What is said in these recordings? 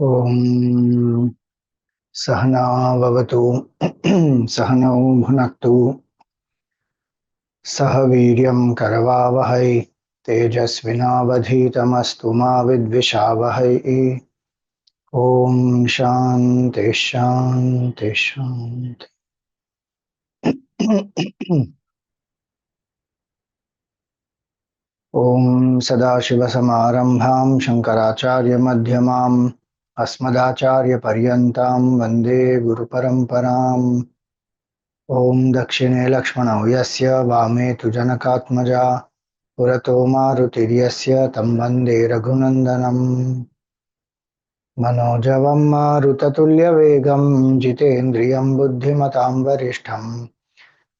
ओम सहना ववतु सहनौ भुनक्तु सह वीर्यं करवावहै तेजस्विनावधीतमस्तु मा विद्विषावहै। ओम शांति शांति शांति। ओम सदाशिवसमारंभां शंकराचार्यमध्यमाम् अस्मदाचार्यपर्यन्तां वन्दे गुरुपरम्पराम्। ओम दक्षिणे लक्ष्मणौ यस्य वामे तु जनकात्मजा पुरतो मारुतिर्यस्य तं वन्दे रघुनन्दनम्। मनोजवं मारुततुल्यवेगं जितेन्द्रियं बुद्धिमतां वरिष्ठं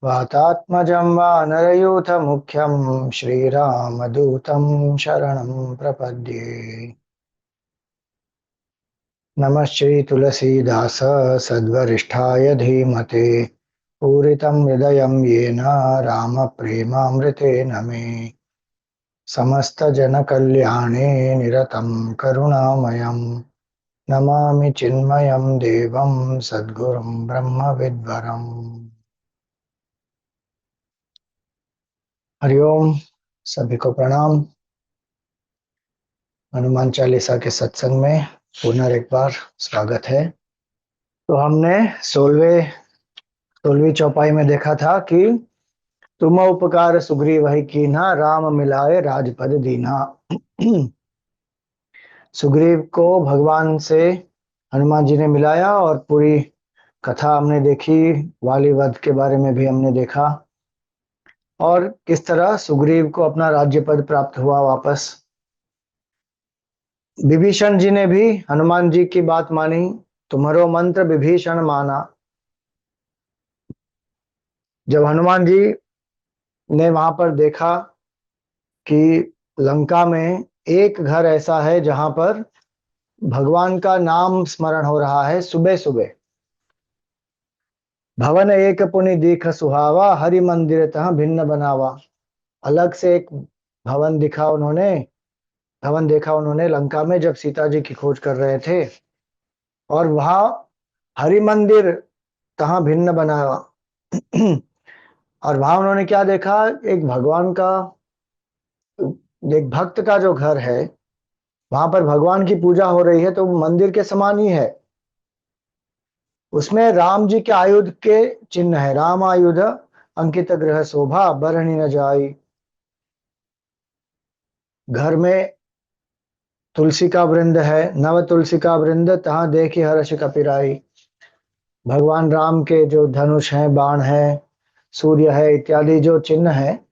वातात्मजं वानरयूथमुख्यं श्रीरामदूतं शरणं प्रपद्ये। नमः श्रीतुलसीदास सद्वरिष्ठाय धीमते पूरितं हृदयं येन रामप्रेमामृतेन मे समस्तजनकल्याणे निरतं करुणामयं नमामि चिन्मयं देवं सद्गुरुं ब्रह्मविद्वरम्। हरिओम। सभी को प्रणाम। हनुमान चालीसा के सत्संग में पुनः एक बार स्वागत है। तो हमने 16वीं चौपाई में देखा था कि तुम उपकार सुग्रीव ही कीन्हा राम मिलाए राजपद दीन्हा। सुग्रीव को भगवान से हनुमान जी ने मिलाया और पूरी कथा हमने देखी। वाली वध के बारे में भी हमने देखा और किस तरह सुग्रीव को अपना राज्य पद प्राप्त हुआ वापस। विभीषण जी ने भी हनुमान जी की बात मानी। तुम्हारो मंत्र विभीषण माना। जब हनुमान जी ने वहां पर देखा कि लंका में एक घर ऐसा है जहां पर भगवान का नाम स्मरण हो रहा है सुबह सुबह। भवन एक पुनि दीख सुहावा हरि मंदिर तह भिन्न बनावा। अलग से एक भवन दिखा उन्होंने भवन देखा उन्होंने लंका में जब सीता जी की खोज कर रहे थे और वहां हरि मंदिर तहाँ भिन्न बनाया। और वहां उन्होंने क्या देखा, एक भगवान का, एक भक्त का जो घर है वहां पर भगवान की पूजा हो रही है तो मंदिर के समान ही है। उसमें राम जी के आयुध के चिन्ह है। राम आयुध अंकित ग्रह शोभा बरहनि न जाई। घर में तुलसी का वृंद है, नव तुलसी का वृंद तहाँ देखी हर्ष कपिराई। भगवान राम के जो धनुष हैं, बाण है, सूर्य है इत्यादि जो चिन्ह है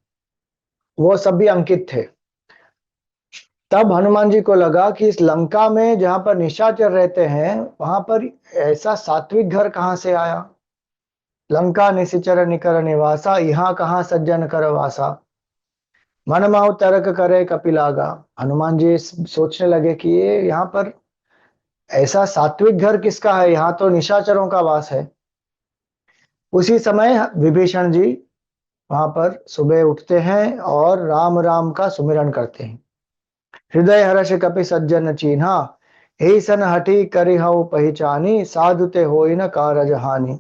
वो सब भी अंकित थे। तब हनुमान जी को लगा कि इस लंका में जहां पर निशाचर रहते हैं वहां पर ऐसा सात्विक घर कहां से आया। लंका निशिचर निकर निवासा यहाँ कहाँ सज्जन कर वासा। मन माहु तर्क करे कपिलागा। हनुमान जी सोचने लगे कि ये यहाँ पर ऐसा सात्विक घर किसका है, यहाँ तो निशाचरों का वास है। उसी समय विभीषण जी वहां पर सुबह उठते हैं और राम राम का सुमिरन करते हैं। हृदय हर्ष कपि सज्जन चीन्हा हे सन हठी करिहउ पहचानी साधुते होई न कारज हानि।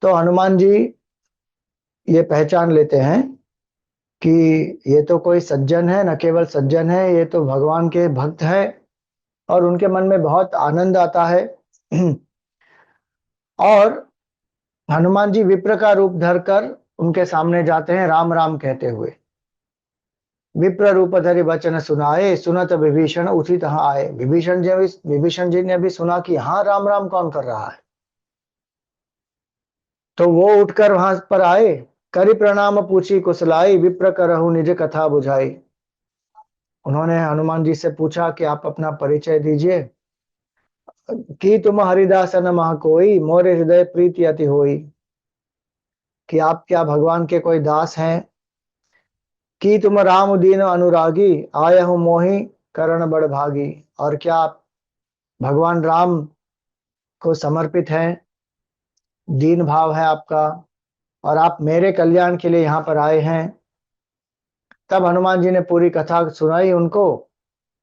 तो हनुमान जी ये पहचान लेते हैं कि ये तो कोई सज्जन है, न केवल सज्जन है, ये तो भगवान के भक्त है और उनके मन में बहुत आनंद आता है। और हनुमान जी विप्र का रूप धरकर उनके सामने जाते हैं राम राम कहते हुए। विप्र रूप धरि वचन सुनाए सुनत विभीषण उठी तहाँ आए। विभीषण जी ने भी सुना कि हाँ राम राम कौन कर रहा है, तो वो उठकर वहां पर आए। करि प्रणाम पूछी कुशलाई विप्र करहु निज कथा बुझाई। उन्होंने हनुमान जी से पूछा कि आप अपना परिचय दीजिए। कि तुम हरिदास न मह कोई मोरे हृदय प्रीति अति होई। कि आप क्या भगवान के कोई दास हैं। कि तुम राम दीन अनुरागी आय हूं मोहि करण बड़ भागी। और क्या आप भगवान राम को समर्पित हैं, दीन भाव है आपका और आप मेरे कल्याण के लिए यहाँ पर आए हैं। तब हनुमान जी ने पूरी कथा सुनाई उनको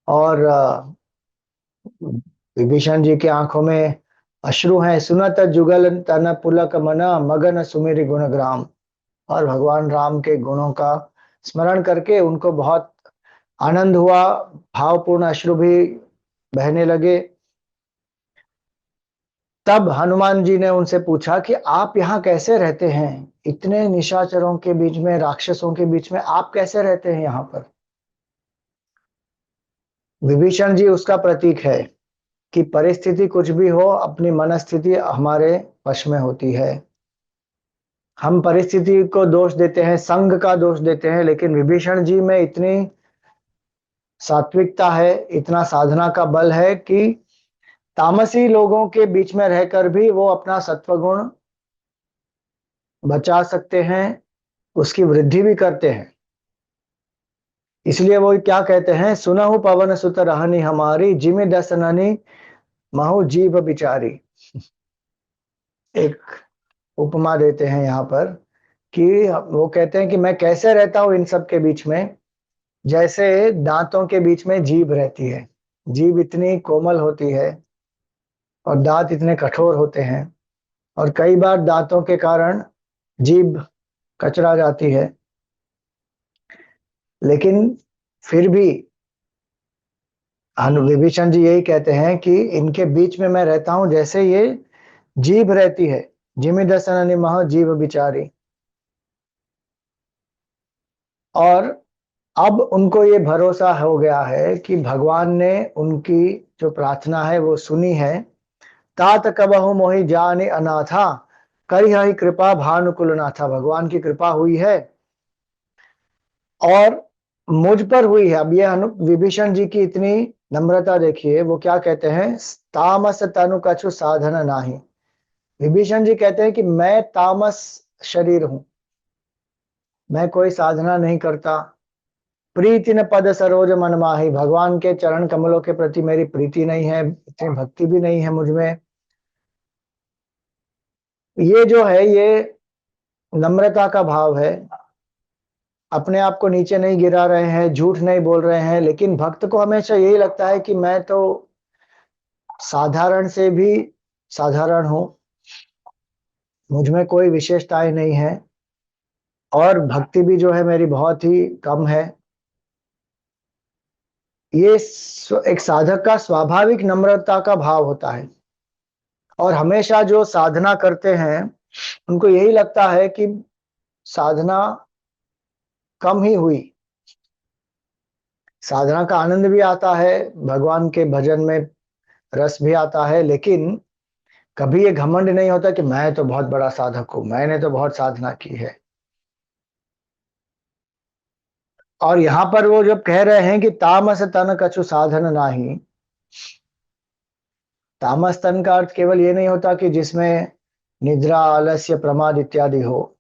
और विभीषण जी की आंखों में अश्रु हैं। सुनत जुगल तन पुलक मना मगन सुमेरि गुणग्राम। और भगवान राम के गुणों का स्मरण करके उनको बहुत आनंद हुआ, भावपूर्ण अश्रु भी बहने लगे। तब हनुमान जी ने उनसे पूछा कि आप यहाँ कैसे रहते हैं? इतने निशाचरों के बीच में, राक्षसों के बीच में आप कैसे रहते हैं यहाँ पर? विभीषण जी उसका प्रतीक है कि परिस्थिति कुछ भी हो, अपनी मनस्थिति हमारे वश में होती है। हम परिस्थिति को दोष देते हैं, संग का दोष देते हैं, लेकिन विभीषण जी में इतनी सात्विकता है, इतना साधना का बल है कि तामसी लोगों के बीच में रहकर भी वो अपना सत्वगुण बचा सकते हैं, उसकी वृद्धि भी करते हैं। इसलिए वो क्या कहते हैं, सुनहु पवन सुत रहनी हमारी, जिमि दसननि महु जीव बिचारी। एक उपमा देते हैं यहाँ पर कि वो कहते हैं कि मैं कैसे रहता हूं इन सब के बीच में, जैसे दांतों के बीच में जीभ रहती है। जीभ इतनी कोमल होती है और दांत इतने कठोर होते हैं, और कई बार दांतों के कारण जीभ कचरा जाती है, लेकिन फिर भी विभीषण जी यही कहते हैं कि इनके बीच में मैं रहता हूं जैसे ये जीभ रहती है। जिमि दसन मह जीव बिचारी। और अब उनको ये भरोसा हो गया है कि भगवान ने उनकी जो प्रार्थना है वो सुनी है। तात कबहु मोहि जाने अनाथा, करी हरि कृपा भानुकुल नाथा। भगवान की कृपा हुई है और मुझ पर हुई है। अब ये विभीषण जी की इतनी नम्रता देखिए, वो क्या कहते हैं, तामस तनु कछु साधन नाही। विभीषण जी कहते हैं कि मैं तामस शरीर हूं, मैं कोई साधना नहीं करता। प्रीति न पद सरोज मन माही। भगवान के चरण कमलों के प्रति मेरी प्रीति नहीं है, इतनी भक्ति भी नहीं है मुझ में। ये जो है ये नम्रता का भाव है। अपने आप को नीचे नहीं गिरा रहे हैं, झूठ नहीं बोल रहे हैं, लेकिन भक्त को हमेशा यही लगता है कि मैं तो साधारण से भी साधारण हूं, मुझ में कोई विशेषताएं नहीं है, और भक्ति भी जो है मेरी बहुत ही कम है। ये एक साधक का स्वाभाविक नम्रता का भाव होता है। और हमेशा जो साधना करते हैं उनको यही लगता है कि साधना कम ही हुई। साधना का आनंद भी आता है, भगवान के भजन में रस भी आता है, लेकिन कभी ये घमंड नहीं होता कि मैं तो बहुत बड़ा साधक हूं, मैंने तो बहुत साधना की है। और यहां पर वो जब कह रहे हैं कि तामस तन कछु साधन नाही, तामस तन का अर्थ केवल ये नहीं होता कि जिसमें निद्रा, आलस्य, प्रमाद इत्यादि हो,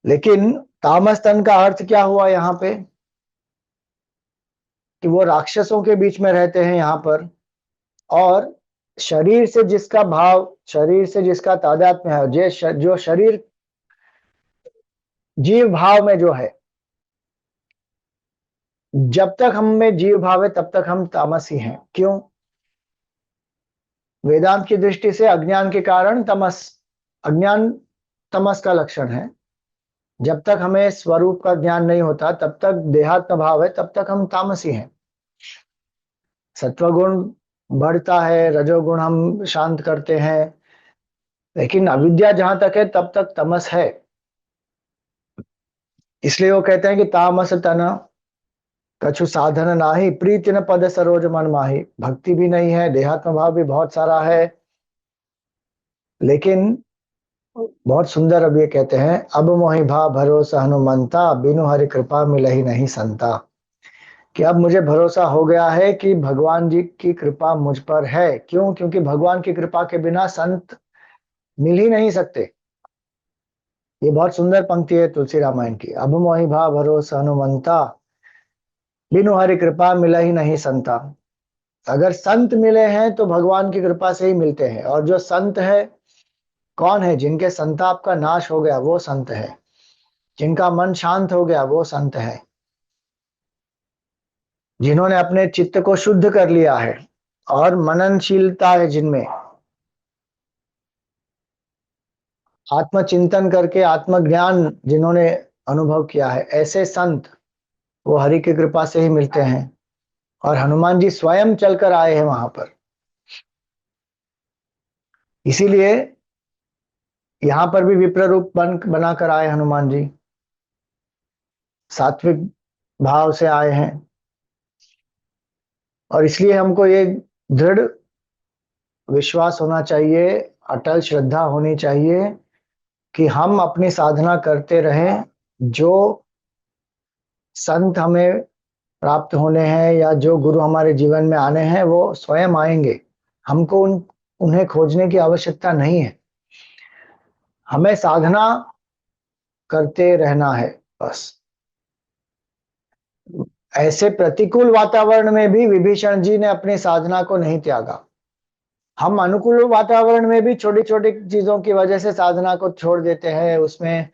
लेकिन तामस तन का अर्थ क्या हुआ यहाँ पे, कि वो राक्षसों के बीच में रहते हैं यहाँ पर, और शरीर से जिसका भाव, शरीर से जिसका तादात्म्य है, जो शरीर जीव भाव में जो है, जब तक हम में जीव भाव है तब तक हम तामसी हैं। क्यों? वेदांत की दृष्टि से अज्ञान के कारण तमस, अज्ञान तमस का लक्षण है। जब तक हमें स्वरूप का ज्ञान नहीं होता तब तक देहात्म भाव है, तब तक हम तामसी हैं। सत्वगुण बढ़ता है, रजोगुण हम शांत करते हैं, लेकिन अविद्या जहां तक है तब तक तमस है। इसलिए वो कहते हैं कि तामस तन कछु साधन नाही, प्रीति न पद सरोज मन माही। भक्ति भी नहीं है, देहात्म भाव भी बहुत सारा है, लेकिन बहुत सुंदर अब ये कहते हैं, अब मोहि भा भरोसा हनुमंता, बिनु हरि कृपा मिलहि नहीं संता। कि अब मुझे भरोसा हो गया है कि भगवान जी की कृपा मुझ पर है। क्यों? क्योंकि भगवान की कृपा के बिना संत मिल ही नहीं सकते। ये बहुत सुंदर पंक्ति है तुलसी रामायण की। अब मोहि भा भरोसा हनुमंता, बिनु हरि कृपा मिला ही नहीं संता। अगर संत मिले हैं तो भगवान की कृपा से ही मिलते हैं। और जो संत है कौन है? जिनके संताप का नाश हो गया वो संत है, जिनका मन शांत हो गया वो संत है। जिन्होंने अपने चित्त को शुद्ध कर लिया है और मननशीलता है जिनमें, आत्मचिंतन करके आत्मज्ञान जिन्होंने अनुभव किया है, ऐसे संत वो हरि की कृपा से ही मिलते हैं। और हनुमान जी स्वयं चलकर आए हैं वहां पर। इसीलिए यहां पर भी विप्र रूप बनाकर आए हनुमान जी, सात्विक भाव से आए हैं। और इसलिए हमको ये दृढ़ विश्वास होना चाहिए, अटल श्रद्धा होनी चाहिए कि हम अपनी साधना करते रहें। जो संत हमें प्राप्त होने हैं या जो गुरु हमारे जीवन में आने हैं वो स्वयं आएंगे। हमको उन्हें खोजने की आवश्यकता नहीं है, हमें साधना करते रहना है बस। ऐसे प्रतिकूल वातावरण में भी विभीषण जी ने अपनी साधना को नहीं त्यागा। हम अनुकूल वातावरण में भी छोटी छोटी चीजों की वजह से साधना को छोड़ देते हैं, उसमें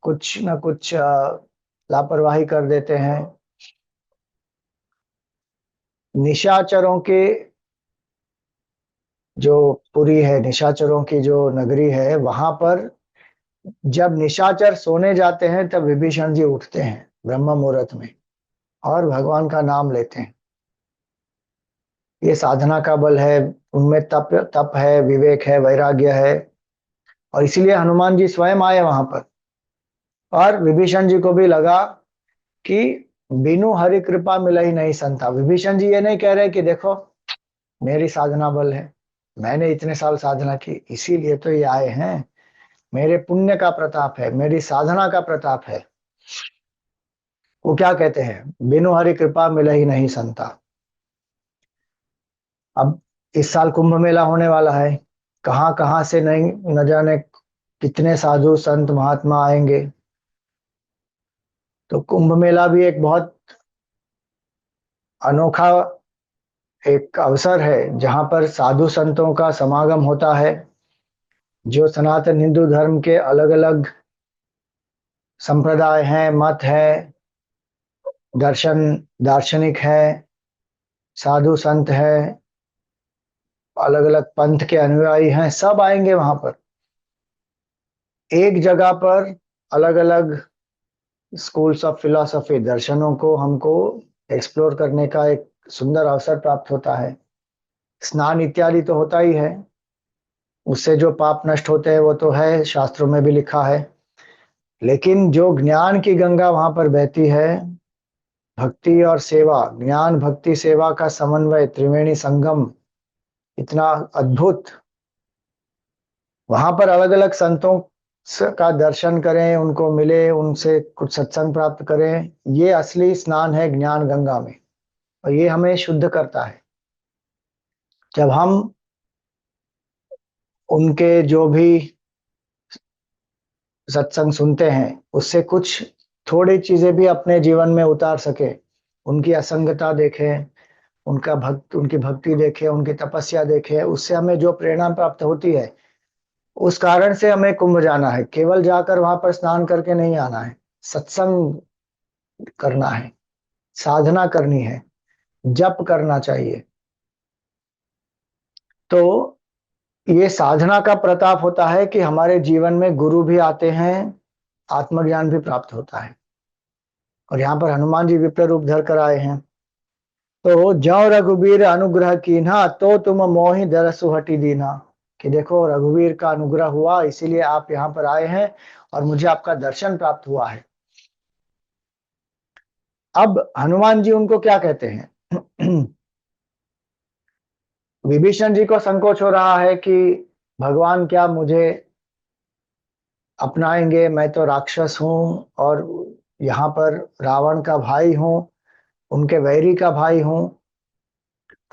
कुछ ना कुछ लापरवाही कर देते हैं। निशाचरों के जो पुरी है, निशाचरों की जो नगरी है, वहां पर जब निशाचर सोने जाते हैं तब विभीषण जी उठते हैं ब्रह्म मुहूर्त में और भगवान का नाम लेते हैं। ये साधना का बल है, उनमें तप तप है, विवेक है, वैराग्य है। और इसीलिए हनुमान जी स्वयं आए वहां पर। और विभीषण जी को भी लगा कि बिनु हरि कृपा मिला ही नहीं संता। विभीषण जी ये नहीं कह रहे कि देखो मेरी साधना बल है, मैंने इतने साल साधना की इसीलिए तो ये आए हैं, मेरे पुण्य का प्रताप है, मेरी साधना का प्रताप है। वो क्या कहते हैं, बिनु हरि कृपा मिला ही नहीं संता। अब इस साल कुंभ मेला होने वाला है, कहाँ कहाँ से नहीं न जाने कितने साधु संत महात्मा आएंगे। तो कुंभ मेला भी एक बहुत अनोखा एक अवसर है जहां पर साधु संतों का समागम होता है, जो सनातन हिंदू धर्म के अलग अलग संप्रदाय हैं, मत है, दर्शन दार्शनिक है, साधु संत है, अलग अलग पंथ के अनुयायी हैं, सब आएंगे वहां पर एक जगह पर। अलग अलग स्कूल्स ऑफ फिलोसफी, दर्शनों को हमको एक्सप्लोर करने का एक सुंदर अवसर प्राप्त होता है। स्नान इत्यादि तो होता ही है, उससे जो पाप नष्ट होते हैं वो तो है, शास्त्रों में भी लिखा है। लेकिन जो ज्ञान की गंगा वहां पर बहती है, भक्ति और सेवा, ज्ञान भक्ति सेवा का समन्वय, त्रिवेणी संगम इतना अद्भुत। वहां पर अलग अलग संतों का दर्शन करें, उनको मिले, उनसे कुछ सत्संग प्राप्त करें, ये असली स्नान है ज्ञान गंगा में। और ये हमें शुद्ध करता है। जब हम उनके जो भी सत्संग सुनते हैं उससे कुछ थोड़ी चीजें भी अपने जीवन में उतार सके, उनकी असंगता देखें, उनकी भक्ति देखें, उनकी तपस्या देखें, उससे हमें जो प्रेरणा प्राप्त होती है, उस कारण से हमें कुंभ जाना है। केवल जाकर वहां पर स्नान करके नहीं आना है, सत्संग करना है, साधना करनी है, जप करना चाहिए। तो ये साधना का प्रताप होता है कि हमारे जीवन में गुरु भी आते हैं, आत्मज्ञान भी प्राप्त होता है। और यहाँ पर हनुमान जी विप्र रूप धर कर आए हैं। तो जौ रघुबीर अनुग्रह कीन्हा, तो तुम मोहि दरसु हटि दीना। कि देखो रघुवीर का अनुग्रह हुआ इसीलिए आप यहाँ पर आए हैं और मुझे आपका दर्शन प्राप्त हुआ है। अब हनुमान जी उनको क्या कहते हैं? विभीषण जी को संकोच हो रहा है कि भगवान क्या मुझे अपनाएंगे, मैं तो राक्षस हूं और यहाँ पर रावण का भाई हूं, उनके वैरी का भाई हूं।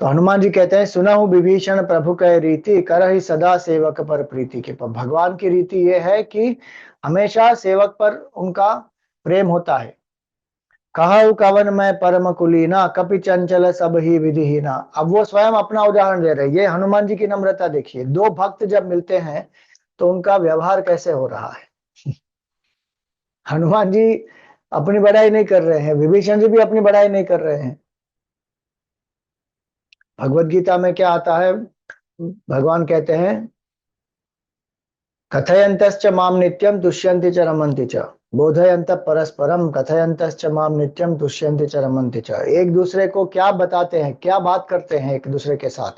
तो हनुमान जी कहते हैं, सुना हूं विभीषण प्रभु कह रीति, कर ही सदा सेवक पर प्रीति। के भगवान की रीति यह है कि हमेशा सेवक पर उनका प्रेम होता है। कहु कवन मैं परम कुलीना, कपि चंचल सब ही विधिहीना। अब वो स्वयं अपना उदाहरण दे रहे हैं। ये हनुमान जी की नम्रता देखिए, दो भक्त जब मिलते हैं तो उनका व्यवहार कैसे हो रहा है। हनुमान जी अपनी बड़ाई नहीं कर रहे हैं, विभीषण जी भी अपनी बड़ाई नहीं कर रहे हैं, भगवत गीता में क्या आता है, भगवान कहते हैं कथयन्तश्च माम नित्यम तुष्यन्ति च रमन्ति च, बोधयन्त परस्परम कथयन्तश्च माम नित्यम तुष्यन्ति च रमन्ति च। एक दूसरे को क्या बताते हैं, क्या बात करते हैं एक दूसरे के साथ,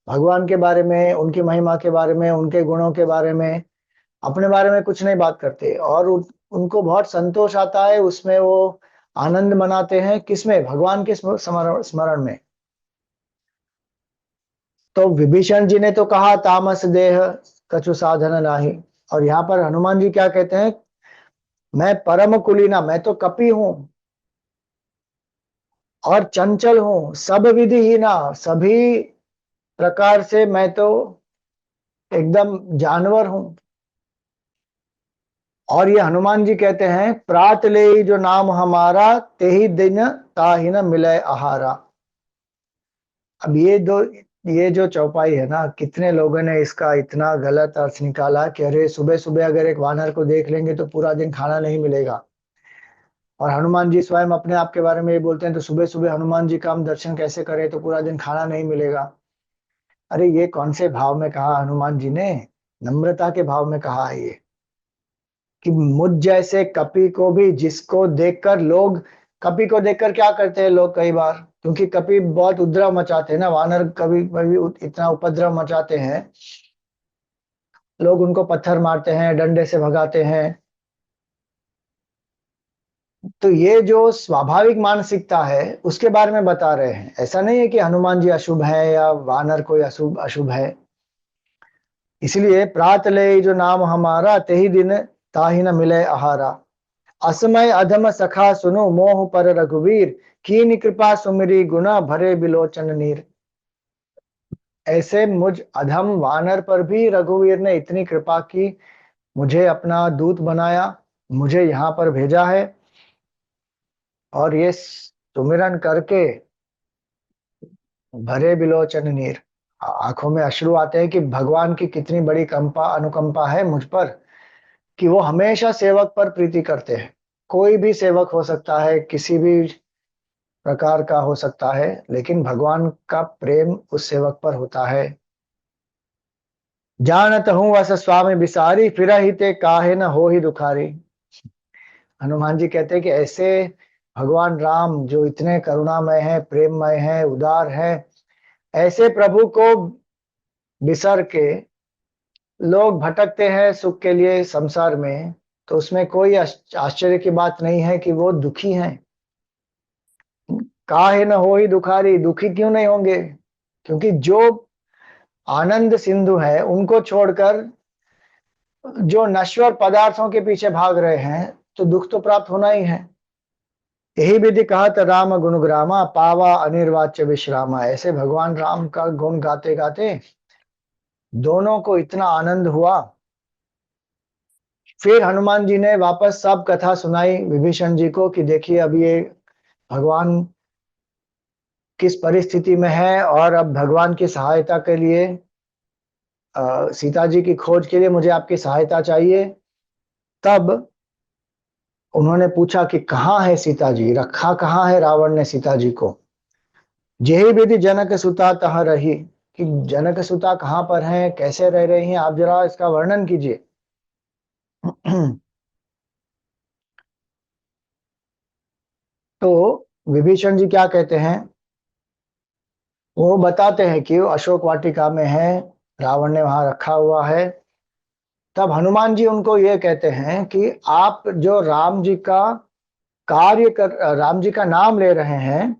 भगवान के बारे में, उनकी महिमा के बारे में, उनके गुणों के बारे में, अपने बारे में कुछ नहीं बात करते। और उनको बहुत संतोष आता है उसमें, वो आनंद मनाते हैं किसमें, भगवान के स्मरण स्मरण में। तो विभीषण जी ने तो कहा तामस देह कछु साधन नाही, और यहाँ पर हनुमान जी क्या कहते हैं, मैं परम कुलीना, मैं तो कपि हूं और चंचल हूं, सब विधि ही ना, सभी प्रकार से मैं तो एकदम जानवर हूं। और ये हनुमान जी कहते हैं प्रात ले जो नाम हमारा, ते ही दिन ताहि न मिले आहारा। अब ये जो चौपाई है ना, कितने लोगों ने इसका इतना गलत अर्थ निकाला कि अरे सुबह सुबह अगर एक वानर को देख लेंगे तो पूरा दिन खाना नहीं मिलेगा। और हनुमान जी स्वयं अपने आप के बारे में ये बोलते हैं, तो सुबह सुबह हनुमान जी का हम दर्शन कैसे करें, तो पूरा दिन खाना नहीं मिलेगा। अरे ये कौन से भाव में कहा हनुमान जी ने, नम्रता के भाव में कहा है ये, कि मुझ जैसे कपि को भी, जिसको देखकर लोग, कपि को देखकर क्या करते हैं लोग कई बार, क्योंकि कपि बहुत उपद्रव मचाते हैं ना, वानर कभी कभी इतना उपद्रव मचाते हैं, लोग उनको पत्थर मारते हैं, डंडे से भगाते हैं। तो ये जो स्वाभाविक मानसिकता है उसके बारे में बता रहे हैं। ऐसा नहीं है कि हनुमान जी अशुभ है या वानर कोई अशुभ अशुभ है। इसलिए प्रात ले जो नाम हमारा, ते ही दिन ताहि न मिले आहारा। असमय अधम सखा सुनो मोह पर रघुवीर, कीन कृपा सुमिरी गुना भरे बिलोचन नीर। ऐसे मुझ अधम वानर पर भी रघुवीर ने इतनी कृपा की, मुझे अपना दूत बनाया, मुझे यहाँ पर भेजा है, और ये सुमिरन करके भरे बिलोचन नीर, आंखों में अश्रु आते हैं कि भगवान की कितनी बड़ी कंपा अनुकंपा है मुझ पर, कि वो हमेशा सेवक पर प्रीति करते हैं। कोई भी सेवक हो सकता है, किसी भी प्रकार का हो सकता है, लेकिन भगवान का प्रेम उस सेवक पर होता है। जानत हूं वस स्वामी बिसारी, फिर ही ते काहे न हो ही दुखारी। हनुमान जी कहते हैं कि ऐसे भगवान राम जो इतने करुणामय है, प्रेममय है, उदार है, ऐसे प्रभु को बिसर के लोग भटकते हैं सुख के लिए संसार में, तो उसमें कोई आश्चर्य की बात नहीं है कि वो दुखी हैं। काहे न हो ही दुखारी, दुखी क्यों नहीं होंगे, क्योंकि जो आनंद सिंधु है उनको छोड़कर जो नश्वर पदार्थों के पीछे भाग रहे हैं, तो दुख तो प्राप्त होना ही है। यही विधि कहत राम गुणग्रामा, पावा अनिर्वाच्य विश्रामा। ऐसे भगवान राम का गुण गाते गाते दोनों को इतना आनंद हुआ। फिर हनुमान जी ने वापस सब कथा सुनाई विभीषण जी को कि देखिए अभी ये भगवान किस परिस्थिति में है, और अब भगवान की सहायता के लिए, सीता जी की खोज के लिए मुझे आपकी सहायता चाहिए। तब उन्होंने पूछा कि कहाँ है सीता जी, रखा कहाँ है रावण ने सीता जी को। जेहि विधि जनक सुता तह रही, कि जनक सुता कहाँ पर हैं, कैसे रह रही हैं, आप जरा इसका वर्णन कीजिए। तो विभीषण जी क्या कहते हैं, वो बताते हैं कि वो अशोक वाटिका में है, रावण ने वहां रखा हुआ है। तब हनुमान जी उनको ये कहते हैं कि आप जो राम जी का कार्य कर, राम जी का नाम ले रहे हैं,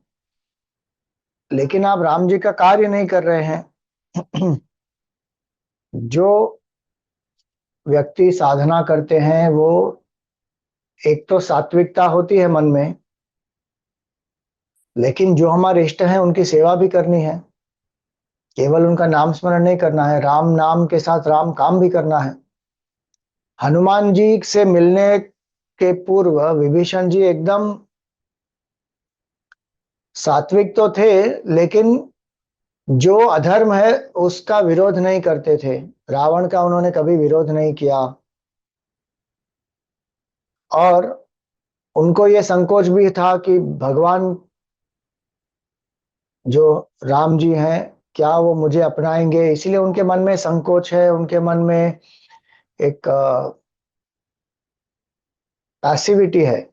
लेकिन आप राम जी का कार्य नहीं कर रहे हैं। जो व्यक्ति साधना करते हैं वो, एक तो सात्विकता होती है मन में, लेकिन जो हमारे इष्ट हैं उनकी सेवा भी करनी है। केवल उनका नाम स्मरण नहीं करना है, राम नाम के साथ राम काम भी करना है। हनुमान जी से मिलने के पूर्व विभीषण जी एकदम सात्विक तो थे, लेकिन जो अधर्म है उसका विरोध नहीं करते थे। रावण का उन्होंने कभी विरोध नहीं किया, और उनको ये संकोच भी था कि भगवान जो राम जी हैं क्या वो मुझे अपनाएंगे, इसलिए उनके मन में संकोच है, उनके मन में एक पैसिविटी है।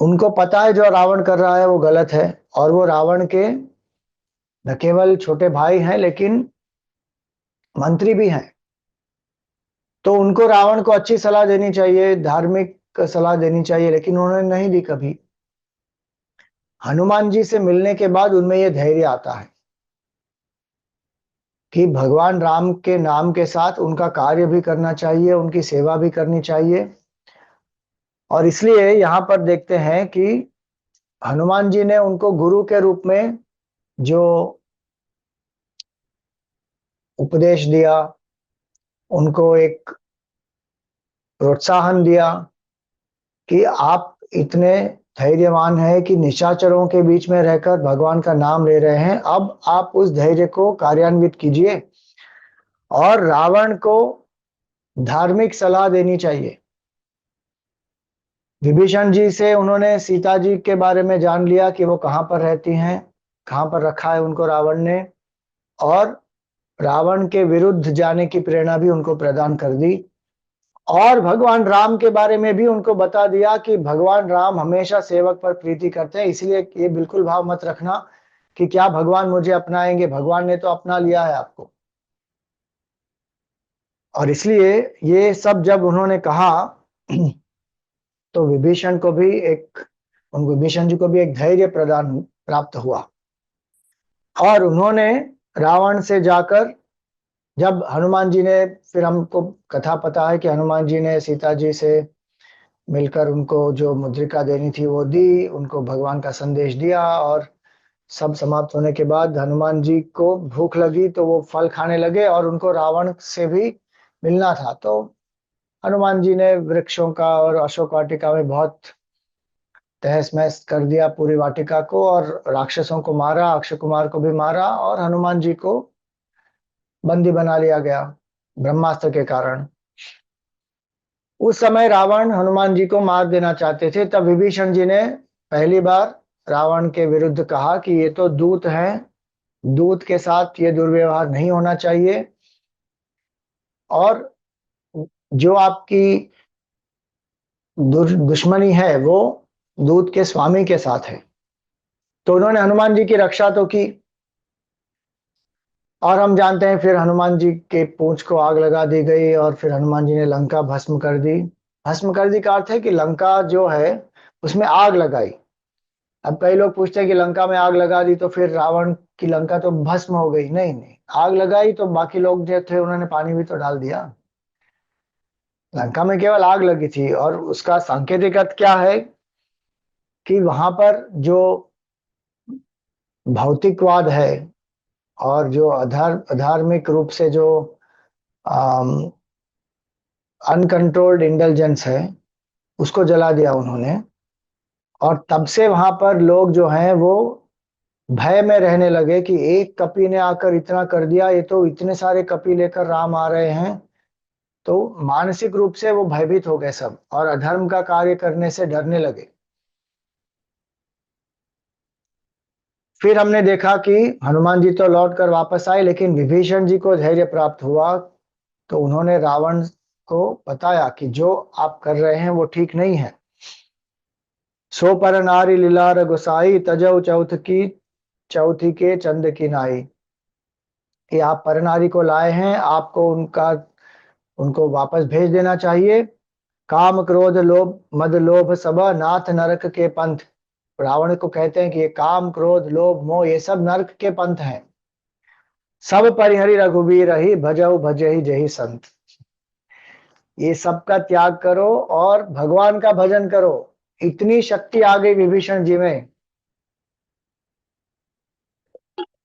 उनको पता है जो रावण कर रहा है वो गलत है, और वो रावण के न केवल छोटे भाई हैं लेकिन मंत्री भी हैं। तो उनको रावण को अच्छी सलाह देनी चाहिए, धार्मिक सलाह देनी चाहिए, लेकिन उन्होंने नहीं दी कभी। हनुमान जी से मिलने के बाद उनमें यह धैर्य आता है कि भगवान राम के नाम के साथ उनका कार्य भी करना चाहिए, उनकी सेवा भी करनी चाहिए। और इसलिए यहाँ पर देखते हैं कि हनुमान जी ने उनको गुरु के रूप में जो उपदेश दिया, उनको एक प्रोत्साहन दिया कि आप इतने धैर्यवान हैं कि निशाचरों के बीच में रहकर भगवान का नाम ले रहे हैं, अब आप उस धैर्य को कार्यान्वित कीजिए और रावण को धार्मिक सलाह देनी चाहिए। विभीषण जी से उन्होंने सीता जी के बारे में जान लिया कि वो कहाँ पर रहती हैं, कहाँ पर रखा है उनको रावण ने, और रावण के विरुद्ध जाने की प्रेरणा भी उनको प्रदान कर दी। और भगवान राम के बारे में भी उनको बता दिया कि भगवान राम हमेशा सेवक पर प्रीति करते हैं, इसलिए ये बिल्कुल भाव मत रखना कि क्या भगवान मुझे अपनाएंगे, भगवान ने तो अपना लिया है आपको। और इसलिए ये सब जब उन्होंने कहा तो विभीषण को भी एक उन विभीषण जी को भी एक धैर्य प्रदान प्राप्त हुआ। और उन्होंने रावण से जाकर, जब हनुमान जी ने, फिर हमको कथा पता है कि हनुमान जी ने सीता जी से मिलकर उनको जो मुद्रिका देनी थी वो दी, उनको भगवान का संदेश दिया, और सब समाप्त होने के बाद हनुमान जी को भूख लगी तो वो फल खाने लगे, और उनको रावण से भी मिलना था। तो हनुमान जी ने वृक्षों का और अशोक वाटिका में बहुत तहस महस कर दिया पूरी वाटिका को, और राक्षसों को मारा, अक्षय कुमार को भी मारा, और हनुमान जी को बंदी बना लिया गया ब्रह्मास्त्र के कारण। उस समय रावण हनुमान जी को मार देना चाहते थे, तब विभीषण जी ने पहली बार रावण के विरुद्ध कहा कि ये तो दूत हैं, दूत के साथ ये दुर्व्यवहार नहीं होना चाहिए, और जो आपकी दुश्मनी है वो दूत के स्वामी के साथ है। तो उन्होंने हनुमान जी की रक्षा तो की, और हम जानते हैं फिर हनुमान जी के पूंछ को आग लगा दी गई, और फिर हनुमान जी ने लंका भस्म कर दी। भस्म कर दी का अर्थ है कि लंका जो है उसमें आग लगाई। अब कई लोग पूछते हैं कि लंका में आग लगा दी तो फिर रावण की लंका तो भस्म हो गई। नहीं नहीं, आग लगाई तो बाकी लोग जो थे उन्होंने पानी भी तो डाल दिया। लंका में केवल आग लगी थी, और उसका सांकेतिक अर्थ क्या है कि वहां पर जो भौतिकवाद है और जो अधार्मिक रूप से जो अनकंट्रोल्ड इंटेलिजेंस है उसको जला दिया उन्होंने। और तब से वहां पर लोग जो हैं वो भय में रहने लगे कि एक कपी ने आकर इतना कर दिया, ये तो इतने सारे कपी लेकर राम आ रहे हैं। तो मानसिक रूप से वो भयभीत हो गए सब, और अधर्म का कार्य करने से डरने लगे। फिर हमने देखा कि हनुमान जी तो लौट कर वापस आए, लेकिन विभीषण जी को धैर्य प्राप्त हुआ। तो उन्होंने रावण को बताया कि जो आप कर रहे हैं वो ठीक नहीं है। सो पर नारी लीलार गुसाई, तजौ चौथ की चौथी के चंद की नाई। कि आप परनारी को लाए हैं, आपको उनको वापस भेज देना चाहिए। काम क्रोध लोभ मद लोभ सब नाथ नरक के पंथ। रावण को कहते हैं कि ये काम क्रोध लोभ मोह ये सब नरक के पंथ हैं। सब परिहरि रघुबीर ही भजऊ भजहि जहि संत। ये सब का त्याग करो और भगवान का भजन करो। इतनी शक्ति आ गई विभीषण जी में।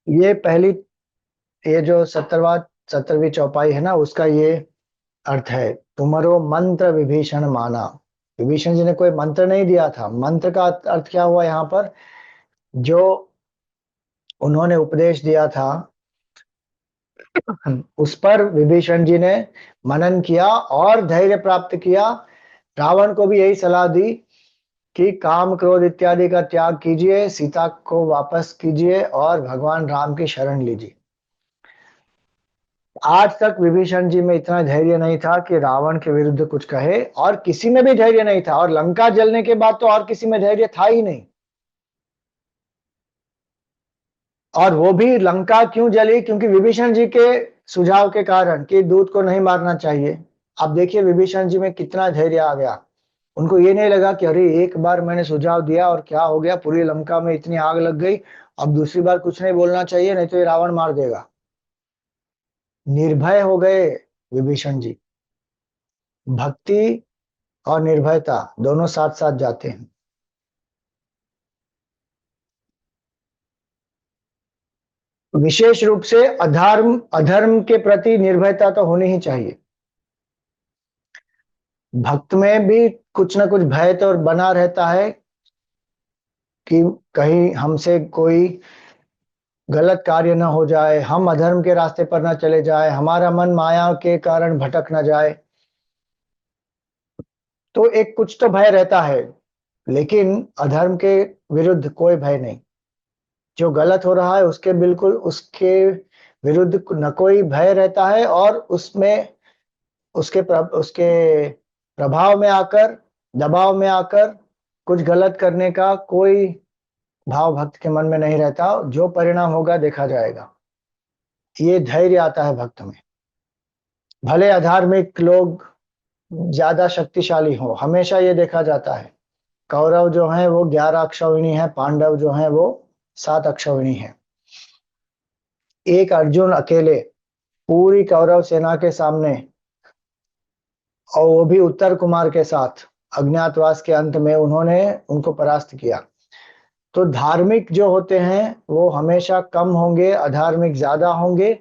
ये पहली, ये जो 17वीं चौपाई है ना, उसका ये अर्थ है, तुम्हारो मंत्र विभीषण माना। विभीषण जी ने कोई मंत्र नहीं दिया था। मंत्र का अर्थ क्या हुआ यहाँ पर, जो उन्होंने उपदेश दिया था उस पर विभीषण जी ने मनन किया और धैर्य प्राप्त किया। रावण को भी यही सलाह दी कि काम क्रोध इत्यादि का त्याग कीजिए, सीता को वापस कीजिए और भगवान राम की शरण लीजिए। आज तक विभीषण जी में इतना धैर्य नहीं था कि रावण के विरुद्ध कुछ कहे, और किसी में भी धैर्य नहीं था, और लंका जलने के बाद तो और किसी में धैर्य था ही नहीं। और वो भी लंका क्यों जली? क्योंकि विभीषण जी के सुझाव के कारण कि दूत को नहीं मारना चाहिए। अब देखिए विभीषण जी में कितना धैर्य आ गया। उनको ये नहीं लगा कि अरे एक बार मैंने सुझाव दिया और क्या हो गया, पूरी लंका में इतनी आग लग गई, अब दूसरी बार कुछ नहीं बोलना चाहिए, नहीं तो ये रावण मार देगा। निर्भय हो गए विभीषण जी। भक्ति और निर्भयता दोनों साथ साथ जाते हैं। विशेष रूप से अधर्म अधर्म के प्रति निर्भयता तो होनी ही चाहिए। भक्त में भी कुछ ना कुछ भय तो बना रहता है कि कहीं हमसे कोई गलत कार्य न हो जाए, हम अधर्म के रास्ते पर न चले जाए, हमारा मन माया के कारण भटक न जाए। तो एक कुछ तो भय रहता है, लेकिन अधर्म के विरुद्ध कोई भय नहीं। जो गलत हो रहा है उसके बिल्कुल उसके विरुद्ध न कोई भय रहता है, और उसमें उसके प्रभाव में आकर, दबाव में आकर कुछ गलत करने का कोई भाव भक्त के मन में नहीं रहता। जो परिणाम होगा देखा जाएगा। ये धैर्य आता है भक्त में। भले अधार्मिक लोग ज्यादा शक्तिशाली हो, हमेशा ये देखा जाता है। कौरव जो हैं वो 11 अक्षौहिणी है, पांडव जो हैं वो 7 अक्षौहिणी है। एक अर्जुन अकेले पूरी कौरव सेना के सामने, और वो भी उत्तर कुमार के साथ, अज्ञातवास के अंत में उन्होंने उनको परास्त किया। तो धार्मिक जो होते हैं वो हमेशा कम होंगे, अधार्मिक ज्यादा होंगे,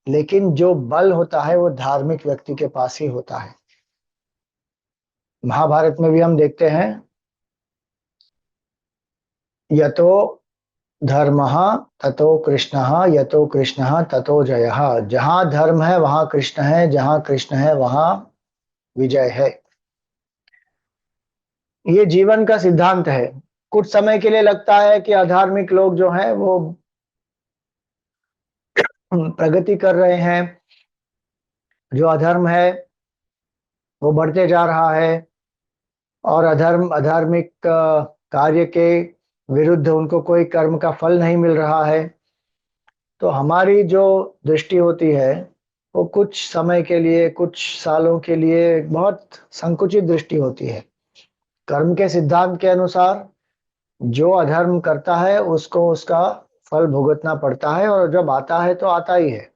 लेकिन जो बल होता है वो धार्मिक व्यक्ति के पास ही होता है। महाभारत में भी हम देखते हैं, यतो धर्मः ततो कृष्णः, यतो कृष्णः ततो जयः। जहां धर्म है वहां कृष्ण है, जहां कृष्ण है वहां विजय है। ये जीवन का सिद्धांत है। कुछ समय के लिए लगता है कि अधार्मिक लोग जो हैं वो प्रगति कर रहे हैं, जो अधर्म है वो बढ़ते जा रहा है, और अधार्मिक कार्य के विरुद्ध उनको कोई कर्म का फल नहीं मिल रहा है। तो हमारी जो दृष्टि होती है वो कुछ समय के लिए, कुछ सालों के लिए बहुत संकुचित दृष्टि होती है। कर्म के सिद्धांत के अनुसार जो अधर्म करता है उसको उसका फल भुगतना पड़ता है, और जब आता है तो आता ही है।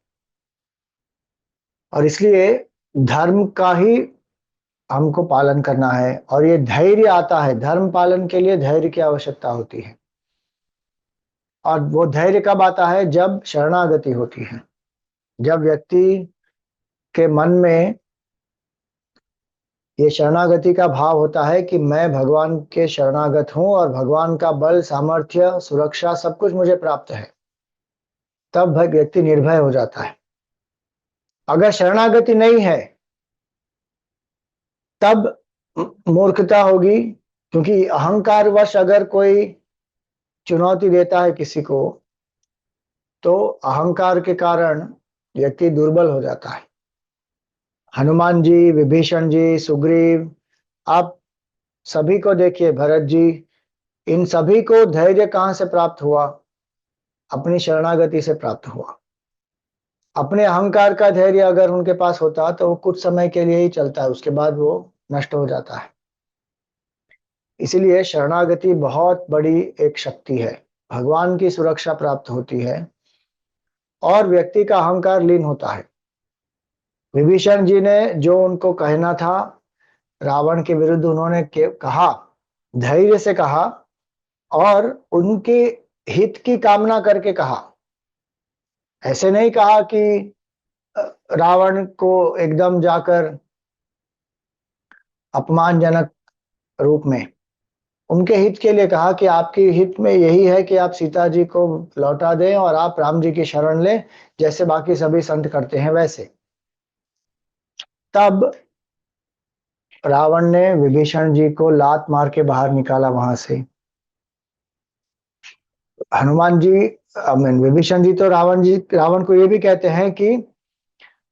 और इसलिए धर्म का ही हमको पालन करना है, और ये धैर्य आता है। धर्म पालन के लिए धैर्य की आवश्यकता होती है, और वो धैर्य कब आता है? जब शरणागति होती है, जब व्यक्ति के मन में ये शरणागति का भाव होता है कि मैं भगवान के शरणागत हूं और भगवान का बल, सामर्थ्य, सुरक्षा सब कुछ मुझे प्राप्त है, तब व्यक्ति निर्भय हो जाता है। अगर शरणागति नहीं है तब मूर्खता होगी, क्योंकि अहंकारवश अगर कोई चुनौती देता है किसी को, तो अहंकार के कारण व्यक्ति दुर्बल हो जाता है। हनुमान जी, विभीषण जी, सुग्रीव, आप सभी को देखिए, भरत जी, इन सभी को धैर्य कहां से प्राप्त हुआ? अपनी शरणागति से प्राप्त हुआ। अपने अहंकार का धैर्य अगर उनके पास होता तो वो कुछ समय के लिए ही चलता है, उसके बाद वो नष्ट हो जाता है। इसीलिए शरणागति बहुत बड़ी एक शक्ति है। भगवान की सुरक्षा प्राप्त होती है और व्यक्ति का अहंकार लीन होता है। विभीषण जी ने जो उनको कहना था रावण के विरुद्ध, उन्होंने कहा, धैर्य से कहा, और उनके हित की कामना करके कहा। ऐसे नहीं कहा कि रावण को एकदम जाकर अपमानजनक रूप में, उनके हित के लिए कहा कि आपके हित में यही है कि आप सीता जी को लौटा दें और आप राम जी की शरण लें, जैसे बाकी सभी संत करते हैं वैसे। तब रावण ने विभीषण जी को लात मार के बाहर निकाला वहां से। हनुमान जी, आई मीन विभीषण जी तो रावण को ये भी कहते हैं कि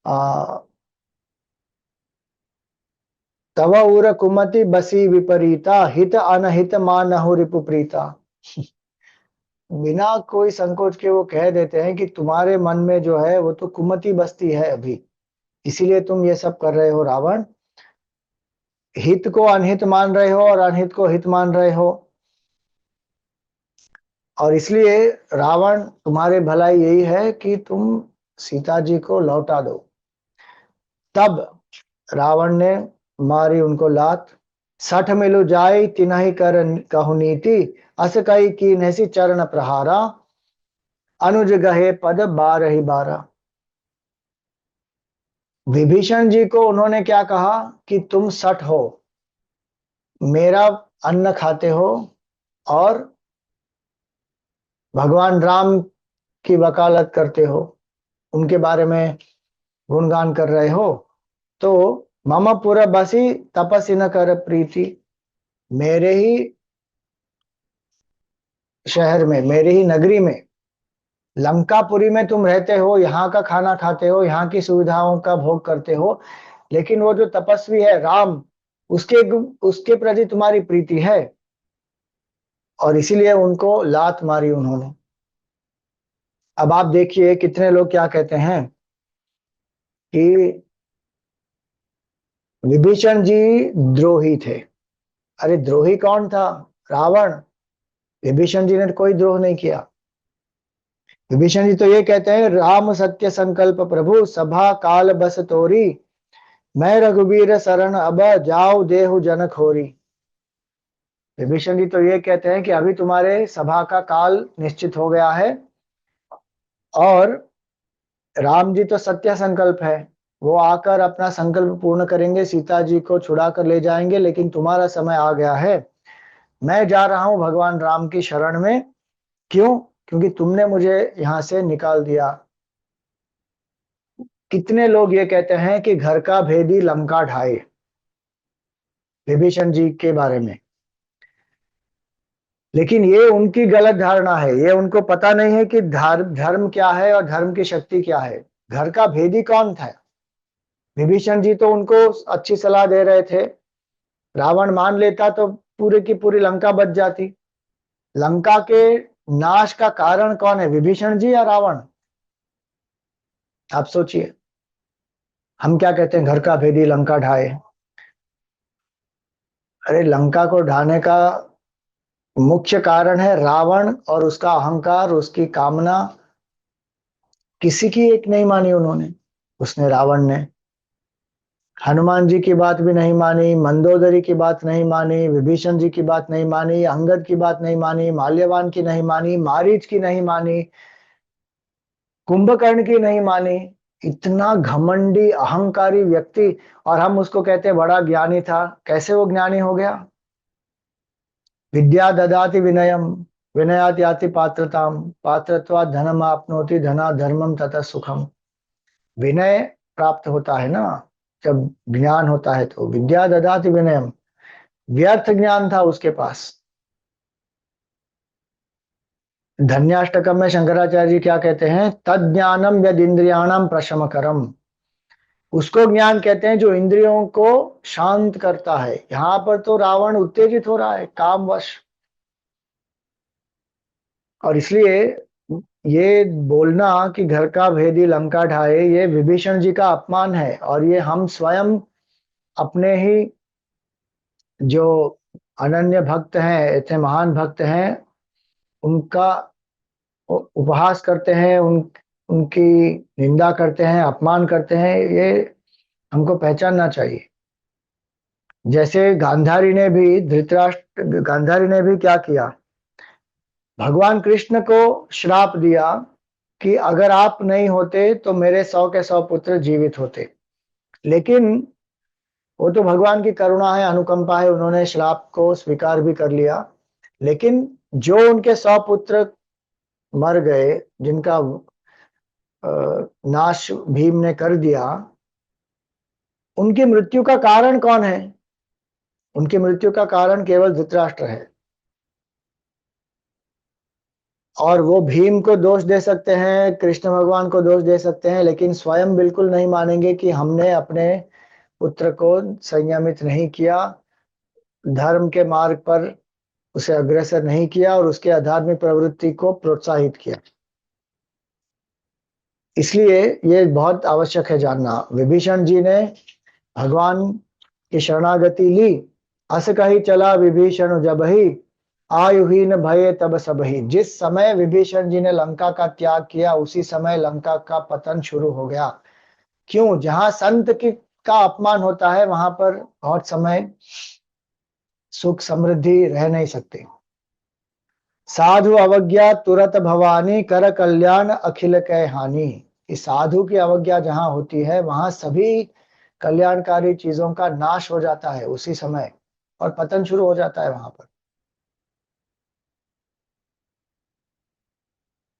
आ, तव उर कुमति बसी विपरीता हित अनहित मानहु रिपु प्रीता। बिना कोई संकोच के वो कह देते हैं कि तुम्हारे मन में जो है वो तो कुमति बसती है अभी, इसीलिए तुम ये सब कर रहे हो रावण। हित को अनहित मान रहे हो और अनहित को हित मान रहे हो, और इसलिए रावण तुम्हारे भलाई यही है कि तुम सीता जी को लौटा दो। तब रावण ने मारी उनको लात। सठ मिलु जाई तिनहि कर कहु नीति, अस कई की नैसी चरण प्रहारा, अनुज गहे पद बारहि बारा। विभीषण जी को उन्होंने क्या कहा कि तुम सठ हो, मेरा अन्न खाते हो और भगवान राम की वकालत करते हो, उनके बारे में गुणगान कर रहे हो। तो मम पुर बसी तपसी न कर प्रीति, मेरे ही शहर में, मेरे ही नगरी में, लंकापुरी में तुम रहते हो, यहाँ का खाना खाते हो, यहाँ की सुविधाओं का भोग करते हो, लेकिन वो जो तपस्वी है राम, उसके उसके प्रति तुम्हारी प्रीति है, और इसीलिए उनको लात मारी उन्होंने। अब आप देखिए कितने लोग क्या कहते हैं कि विभीषण जी द्रोही थे। अरे द्रोही कौन था? रावण। विभीषण जी ने कोई द्रोह नहीं किया। विभीषण जी तो ये कहते हैं, राम सत्य संकल्प प्रभु सभा काल बस तोरी, मैं रघुवीर शरण अब जाओ देहु जन खोरी। विभीषण जी तो ये कहते हैं कि अभी तुम्हारे सभा का काल निश्चित हो गया है, और राम जी तो सत्य संकल्प है, वो आकर अपना संकल्प पूर्ण करेंगे, सीता जी को छुड़ा कर ले जाएंगे, लेकिन तुम्हारा समय आ गया है। मैं जा रहा हूं भगवान राम की शरण में। क्यों? क्योंकि तुमने मुझे यहां से निकाल दिया। कितने लोग ये कहते हैं कि घर का भेदी लंका ढाए, विभीषण जी के बारे में, लेकिन ये उनकी गलत धारणा है। ये उनको पता नहीं है कि धर्म क्या है और धर्म की शक्ति क्या है। घर का भेदी कौन था? विभीषण जी तो उनको अच्छी सलाह दे रहे थे। रावण मान लेता तो पूरे की पूरी लंका बच जाती। लंका के नाश का कारण कौन है, विभीषण जी या रावण? आप सोचिए। हम क्या कहते हैं, घर का भेदी लंका ढाए। अरे लंका को ढाने का मुख्य कारण है रावण और उसका अहंकार, उसकी कामना। किसी की एक नहीं मानी उन्होंने, उसने, रावण ने। हनुमान जी की बात भी नहीं मानी, मंदोदरी की बात नहीं मानी, विभीषण जी की बात नहीं मानी, अंगद की बात नहीं मानी, माल्यवान की नहीं मानी, मारीच की नहीं मानी, कुंभकर्ण की नहीं मानी। इतना घमंडी अहंकारी व्यक्ति, और हम उसको कहते हैं बड़ा ज्ञानी था। कैसे वो ज्ञानी हो गया? विद्या ददाति विनयम, विनयात याति पात्रताम, पात्रत्वा धनम आपनोति, धना धर्मम तथा सुखम। विनय प्राप्त होता है ना जब ज्ञान होता है, तो विद्या ददाति विनयम। व्यर्थ ज्ञान था उसके पास। धन्याष्टकम में शंकराचार्य जी क्या कहते हैं, तद ज्ञानम यद इंद्रियाणाम प्रशमकरम। उसको ज्ञान कहते हैं जो इंद्रियों को शांत करता है। यहाँ पर तो रावण उत्तेजित हो रहा है कामवश, और इसलिए ये बोलना कि घर का भेदी लंका ढाए, ये विभीषण जी का अपमान है। और ये हम स्वयं अपने ही जो अनन्य भक्त हैं, इतने महान भक्त हैं, उनका उपहास करते हैं, उनकी निंदा करते हैं, अपमान करते हैं। ये हमको पहचानना चाहिए। जैसे गांधारी ने भी क्या किया, भगवान कृष्ण को श्राप दिया कि अगर आप नहीं होते तो मेरे 100 के 100 पुत्र जीवित होते। लेकिन वो तो भगवान की करुणा है, अनुकंपा है, उन्होंने श्राप को स्वीकार भी कर लिया। लेकिन जो उनके 100 पुत्र मर गए, जिनका नाश भीम ने कर दिया, उनकी मृत्यु का कारण कौन है? उनकी मृत्यु का कारण केवल धृतराष्ट्र है। और वो भीम को दोष दे सकते हैं, कृष्ण भगवान को दोष दे सकते हैं, लेकिन स्वयं बिल्कुल नहीं मानेंगे कि हमने अपने पुत्र को संयमित नहीं किया, धर्म के मार्ग पर उसे अग्रसर नहीं किया और उसके आध्यात्मिक प्रवृत्ति को प्रोत्साहित किया। इसलिए ये बहुत आवश्यक है जानना। विभीषण जी ने भगवान की शरणागति ली। अस कही चला विभीषण जबहि, आयुहीन भये तब सबहि। जिस समय विभीषण जी ने लंका का त्याग किया उसी समय लंका का पतन शुरू हो गया। क्यों? जहां संत की का अपमान होता है वहां पर बहुत समय सुख समृद्धि रह नहीं सकती। साधु अवज्ञा तुरत भवानी, कर कल्याण अखिल कै हानि। इस साधु की अवज्ञा जहां होती है वहां सभी कल्याणकारी चीजों का नाश हो जाता है उसी समय, और पतन शुरू हो जाता है वहां पर।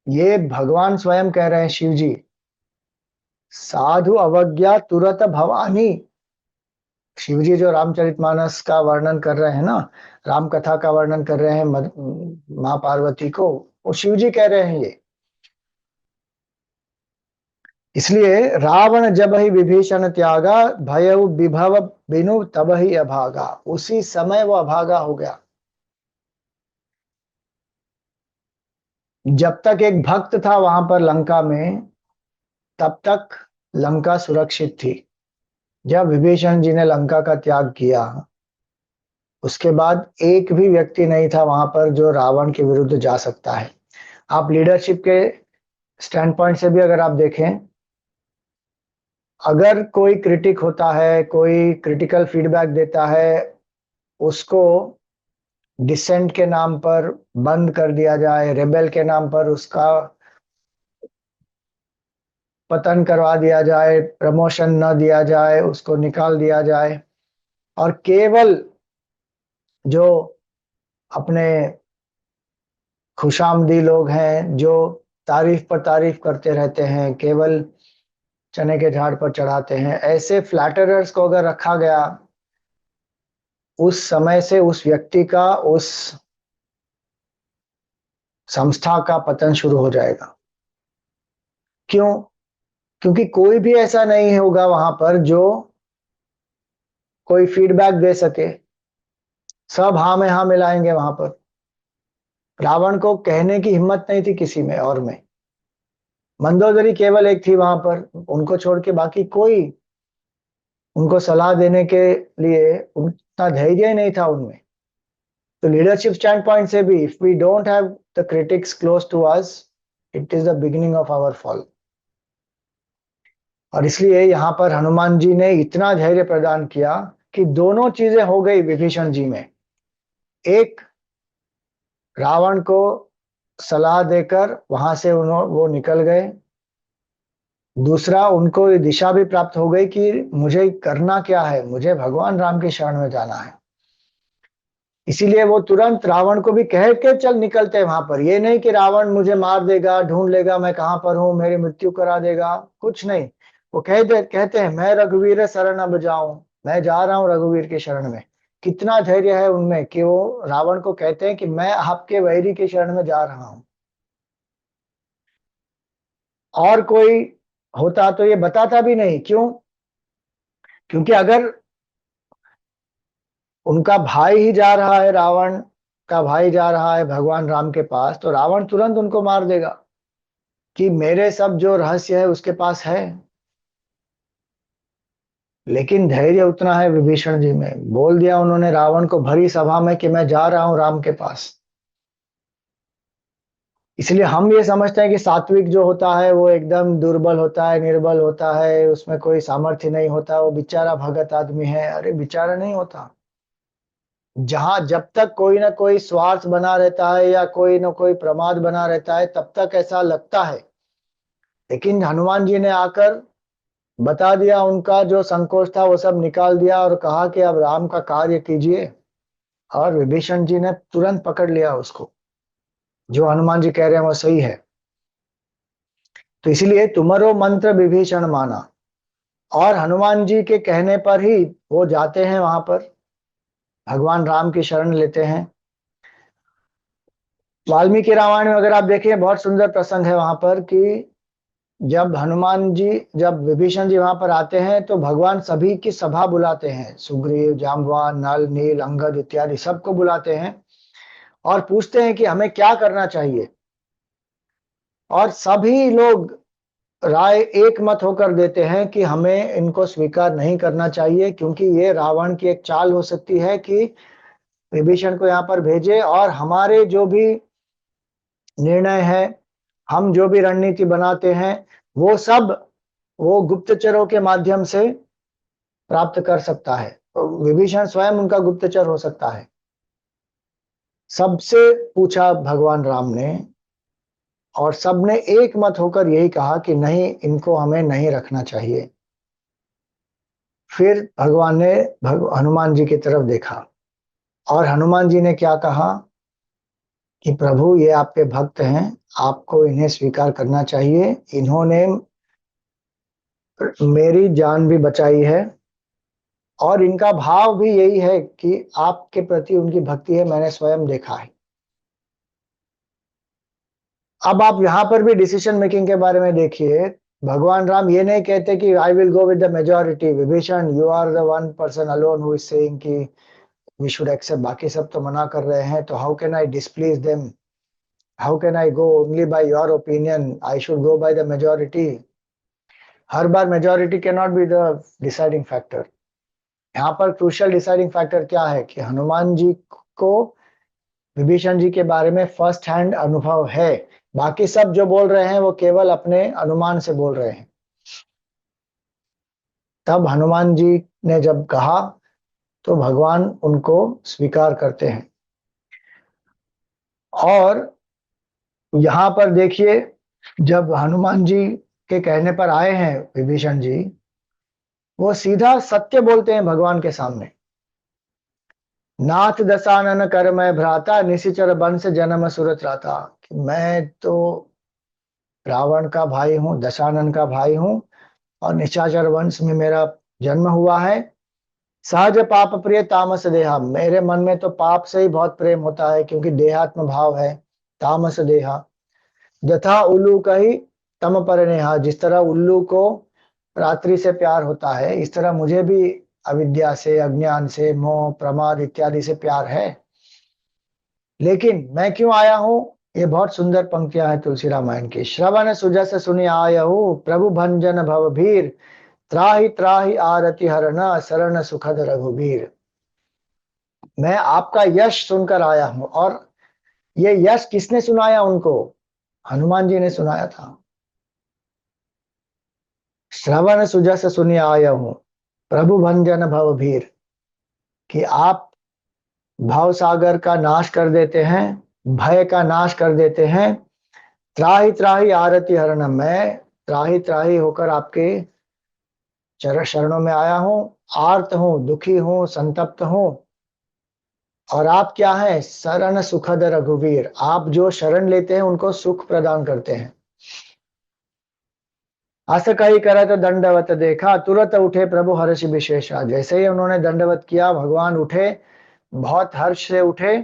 ये भगवान स्वयं कह रहे हैं, शिव जी। साधु अवज्ञा तुरत भवानी। शिव जी जो रामचरितमानस का वर्णन कर रहे हैं ना, राम कथा का वर्णन कर रहे हैं माँ पार्वती को, वो शिव जी कह रहे हैं ये। इसलिए रावण जब ही विभीषण त्यागा, भयउ विभव बिनु तब ही अभागा। उसी समय वो अभागा हो गया। जब तक एक भक्त था वहां पर लंका में, तब तक लंका सुरक्षित थी। जब विभीषण जी ने लंका का त्याग किया, उसके बाद एक भी व्यक्ति नहीं था वहां पर जो रावण के विरुद्ध जा सकता है। आप लीडरशिप के स्टैंड पॉइंट से भी अगर आप देखें, अगर कोई क्रिटिक होता है, कोई क्रिटिकल फीडबैक देता है, उसको डिसेंट के नाम पर बंद कर दिया जाए, रेबेल के नाम पर उसका पतन करवा दिया जाए, प्रमोशन न दिया जाए, उसको निकाल दिया जाए, और केवल जो अपने खुशामदी लोग हैं, जो तारीफ पर तारीफ करते रहते हैं, केवल चने के झाड़ पर चढ़ाते हैं, ऐसे फ्लैटरर्स को अगर रखा गया, उस समय से उस व्यक्ति का, उस संस्था का पतन शुरू हो जाएगा। क्यों? क्योंकि कोई भी ऐसा नहीं होगा वहां पर जो कोई फीडबैक दे सके। सब हाँ में हाँ मिलाएंगे वहां पर। रावण को कहने की हिम्मत नहीं थी किसी में और में। मंदोदरी केवल एक थी वहां पर, उनको छोड़ के बाकी कोई उनको सलाह देने के लिए उतना धैर्य ही नहीं था उनमें। तो लीडरशिप स्टैंड पॉइंट से भी, if we don't have the critics close to us, it is the beginning of our fall. और इसलिए यहाँ पर हनुमान जी ने इतना धैर्य प्रदान किया कि दोनों चीजें हो गई विभीषण जी में। एक, रावण को सलाह देकर वहां से वो निकल गए। दूसरा, उनको ये दिशा भी प्राप्त हो गई कि मुझे करना क्या है, मुझे भगवान राम की शरण में जाना है। इसीलिए वो तुरंत रावण को भी कह के चल निकलते हैं वहां पर। ये नहीं कि रावण मुझे मार देगा, ढूंढ लेगा मैं कहां पर हूं, मेरी मृत्यु करा देगा, कुछ नहीं। वो कहते हैं, मैं रघुवीर शरण अब जाऊं, मैं जा रहा हूं रघुवीर की शरण में। कितना धैर्य है उनमें कि वो रावण को कहते हैं कि मैं आपके वैरी की शरण में जा रहा हूं। और कोई होता तो ये बताता भी नहीं। क्यों? क्योंकि अगर उनका भाई ही जा रहा है, रावण का भाई जा रहा है भगवान राम के पास, तो रावण तुरंत उनको मार देगा कि मेरे सब जो रहस्य है उसके पास है। लेकिन धैर्य उतना है विभीषण जी में, बोल दिया उन्होंने रावण को भरी सभा में कि मैं जा रहा हूं राम के पास। इसलिए हम ये समझते हैं कि सात्विक जो होता है वो एकदम दुर्बल होता है, निर्बल होता है, उसमें कोई सामर्थ्य नहीं होता, वो बेचारा भगत आदमी है। अरे बेचारा नहीं होता। जहां जब तक कोई ना कोई स्वार्थ बना रहता है या कोई ना कोई प्रमाद बना रहता है, तब तक ऐसा लगता है। लेकिन हनुमान जी ने आकर बता दिया, उनका जो संकोच था वो सब निकाल दिया और कहा कि अब राम का कार्य कीजिए। और विभीषण जी ने तुरंत पकड़ लिया उसको। जो हनुमान जी कह रहे हैं वो सही है। तो इसलिए तुम्हारो मंत्र विभीषण माना। और हनुमान जी के कहने पर ही वो जाते हैं वहां पर। भगवान राम की शरण लेते हैं। वाल्मीकि रामायण में अगर आप देखें, बहुत सुंदर प्रसंग है वहां पर कि जब हनुमान जी, जब विभीषण जी वहां पर आते हैं तो भगवान सभी की सभा बुलाते हैं, सुग्रीव, जाम्बवान, नल, नील, अंगद इत्यादि सबको बुलाते हैं और पूछते हैं कि हमें क्या करना चाहिए। और सभी लोग राय एक मत होकर देते हैं कि हमें इनको स्वीकार नहीं करना चाहिए, क्योंकि ये रावण की एक चाल हो सकती है कि विभीषण को यहाँ पर भेजे और हमारे जो भी निर्णय है, हम जो भी रणनीति बनाते हैं, वो सब वो गुप्तचरों के माध्यम से प्राप्त कर सकता है। तो विभीषण स्वयं उनका गुप्तचर हो सकता है। सबसे पूछा भगवान राम ने और सबने एक मत होकर यही कहा कि नहीं, इनको हमें नहीं रखना चाहिए। फिर भगवान ने हनुमान जी की तरफ देखा और हनुमान जी ने क्या कहा कि प्रभु, ये आपके भक्त हैं, आपको इन्हें स्वीकार करना चाहिए। इन्होंने मेरी जान भी बचाई है और इनका भाव भी यही है कि आपके प्रति उनकी भक्ति है, मैंने स्वयं देखा है। अब आप यहाँ पर भी डिसीजन मेकिंग के बारे में देखिए। भगवान राम ये नहीं कहते कि I will go with the majority, Vibhishan you are the one person alone who is saying कि वी शुड एक्सेप्ट, बाकी सब तो मना कर रहे हैं, तो how can I displease them, how can I go only by your opinion, I should go by the majority. हर बार majority can not be the deciding factor. यहाँ पर क्रूशियल डिसाइडिंग फैक्टर क्या है कि हनुमान जी को विभीषण जी के बारे में फर्स्ट हैंड अनुभव है, बाकी सब जो बोल रहे हैं वो केवल अपने अनुमान से बोल रहे हैं। तब हनुमान जी ने जब कहा तो भगवान उनको स्वीकार करते हैं। और यहाँ पर देखिए, जब हनुमान जी के कहने पर आए हैं विभीषण जी, वो सीधा सत्य बोलते हैं भगवान के सामने। नाथ दशानन कर मैं भ्राता, निशिचर बंश जन्म सुरत राता। कि मैं तो रावण का भाई हूँ, दशानन का भाई हूँ और निशाचर वंश में मेरा जन्म हुआ है। सहज पाप प्रिय तामस देहा, मेरे मन में तो पाप से ही बहुत प्रेम होता है, क्योंकि देहात्म भाव है। तामस देहा यथा उल्लू कही तम पर नेहा, जिस तरह उल्लू को रात्रि से प्यार होता है, इस तरह मुझे भी अविद्या से, अज्ञान से, मोह, प्रमाद इत्यादि से प्यार है। लेकिन मैं क्यों आया हूं? ये बहुत सुंदर पंक्तियां हैं तुलसी रामायण की। श्रवण सुजस सुनि आयहु, प्रभु भंजन भव भीर, त्राहि त्राहि आरति हरना, शरण सुखद रघुबीर। मैं आपका यश सुनकर आया हूं। और ये यश किसने सुनाया उनको? हनुमान जी ने सुनाया था। श्रवण सुजस सुनि आयहु, प्रभु भंजन भव भीर, कि आप भव सागर का नाश कर देते हैं, भय का नाश कर देते हैं। त्राहि त्राहि आरति हरण, मैं त्राहि त्राहि होकर आपके शरणों में आया हूं, आर्त हूं, दुखी हूं, संतप्त हूं। और आप क्या हैं? शरण सुखद रघुवीर, आप जो शरण लेते हैं उनको सुख प्रदान करते हैं। अस कही करत दंडवत देखा, तुरंत उठे प्रभु हर्ष विशेषा। जैसे ही उन्होंने दंडवत किया, भगवान उठे, बहुत हर्ष से उठे।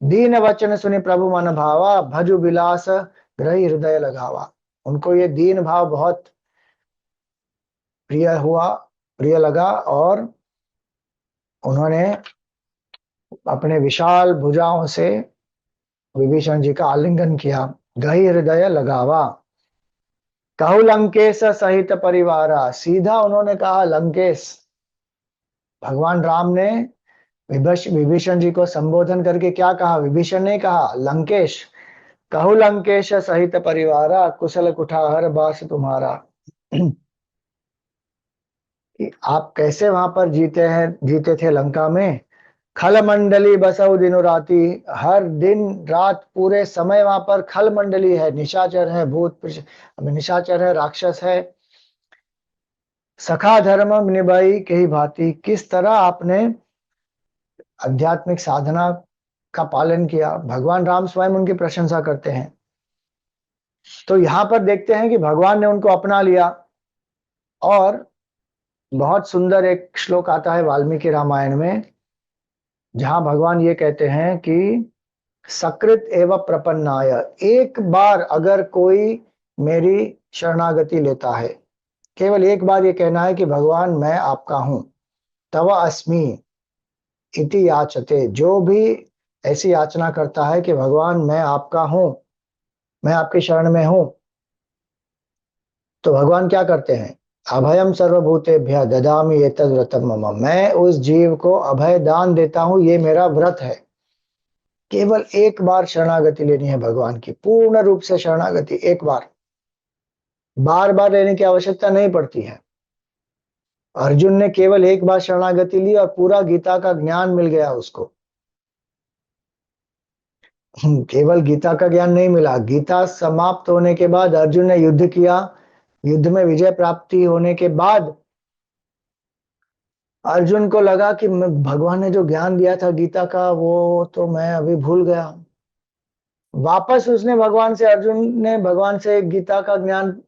दीन वचन सुनि प्रभु मन भावा, भजु विलास ग्रही हृदय लगावा। उनको ये दीन भाव बहुत प्रिय हुआ, प्रिय लगा, और उन्होंने अपने विशाल भुजाओं से विभीषण जी का आलिंगन किया। गही हृदय लगावा, कहु लंकेश सहित परिवारा, सीधा उन्होंने कहा लंकेश। भगवान राम ने विभीषण जी को संबोधन करके क्या कहा? विभीषण ने कहा लंकेश। कहु लंकेश सहित परिवारा, कुशल कुठार बास तुम्हारा। कि आप कैसे वहां पर जीते थे लंका में। खल मंडली बसऊ दिनो राती, हर दिन रात पूरे समय वहां पर खल मंडली है, निशाचर है, निशाचर है, राक्षस है। सखा धर्म निभाई के ही भांति, किस तरह आपने आध्यात्मिक साधना का पालन किया। भगवान राम स्वयं उनकी प्रशंसा करते हैं। तो यहाँ पर देखते हैं कि भगवान ने उनको अपना लिया। और बहुत सुंदर एक श्लोक आता है वाल्मीकि रामायण में जहां भगवान ये कहते हैं कि सकृत एवं प्रपन्नाय, एक बार अगर कोई मेरी शरणागति लेता है, केवल एक बार ये कहना है कि भगवान मैं आपका हूं, तव अस्मि इति याचते, जो भी ऐसी याचना करता है कि भगवान मैं आपका हूं, मैं आपके शरण में हूं, तो भगवान क्या करते हैं, अभयम सर्वभूतेभ्यः ददामि एतद् व्रतम मम, मैं उस जीव को अभय दान देता हूं, ये मेरा व्रत है। केवल एक बार शरणागति लेनी है भगवान की, पूर्ण रूप से शरणागति, एक बार, बार बार लेने की आवश्यकता नहीं पड़ती है। अर्जुन ने केवल एक बार शरणागति ली और पूरा गीता का ज्ञान मिल गया उसको। केवल गीता का ज्ञान नहीं मिला, गीता समाप्त होने के बाद अर्जुन ने युद्ध किया, युद्ध में विजय प्राप्ति होने के बाद अर्जुन को लगा कि भगवान ने जो ज्ञान दिया था गीता का, वो तो मैं अभी भूल गया। वापस उसने भगवान से, अर्जुन ने भगवान से गीता का ज्ञान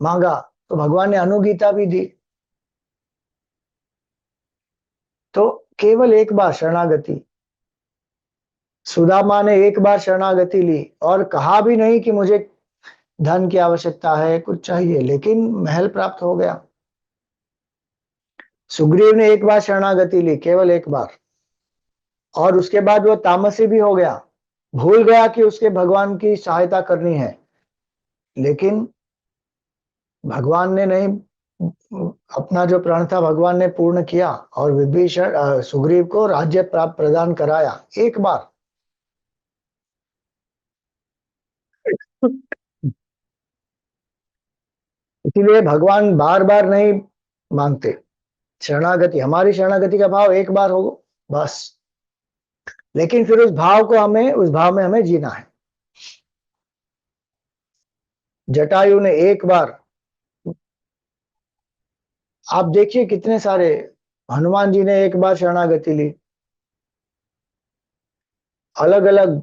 मांगा, तो भगवान ने अनुगीता भी दी। तो केवल एक बार शरणागति, सुदामा ने एक बार शरणागति ली और कहा भी नहीं कि मुझे धन की आवश्यकता है, कुछ चाहिए, लेकिन महल प्राप्त हो गया। सुग्रीव ने एक बार शरणागति ली, केवल एक बार, और उसके बाद वो तामसी भी हो गया, भूल गया कि उसके भगवान की सहायता करनी है, लेकिन भगवान ने नहीं, अपना जो प्रण था भगवान ने पूर्ण किया और विभीषण सुग्रीव को राज्य प्राप्त प्रदान कराया एक बार। इसीलिए भगवान बार बार नहीं मांगते, शरणागति, हमारी शरणागति का भाव एक बार हो बस, लेकिन फिर उस भाव को हमें, उस भाव में हमें जीना है। जटायु ने एक बार, आप देखिए कितने सारे, हनुमान जी ने एक बार शरणागति ली, अलग अलग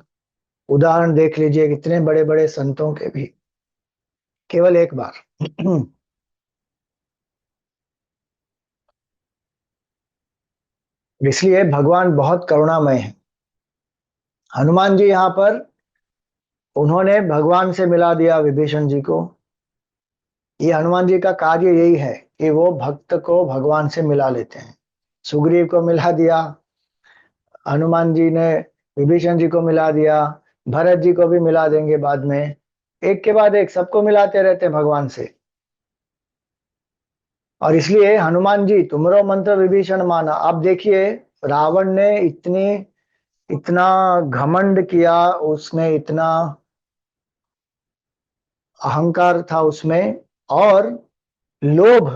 उदाहरण देख लीजिए, कितने बड़े बड़े संतों के भी केवल एक बार। इसलिए भगवान बहुत करुणामय है। हनुमान जी यहाँ पर, उन्होंने भगवान से मिला दिया विभीषण जी को। ये हनुमान जी का कार्य यही है कि वो भक्त को भगवान से मिला लेते हैं। सुग्रीव को मिला दिया हनुमान जी ने, विभीषण जी को मिला दिया, भरत जी को भी मिला देंगे बाद में, एक के बाद एक सबको मिलाते रहते हैं भगवान से। और इसलिए हनुमान जी तुमरो मंत्र विभीषण माना। आप देखिए रावण ने इतना घमंड किया, उसने इतना अहंकार था उसमें, और लोभ,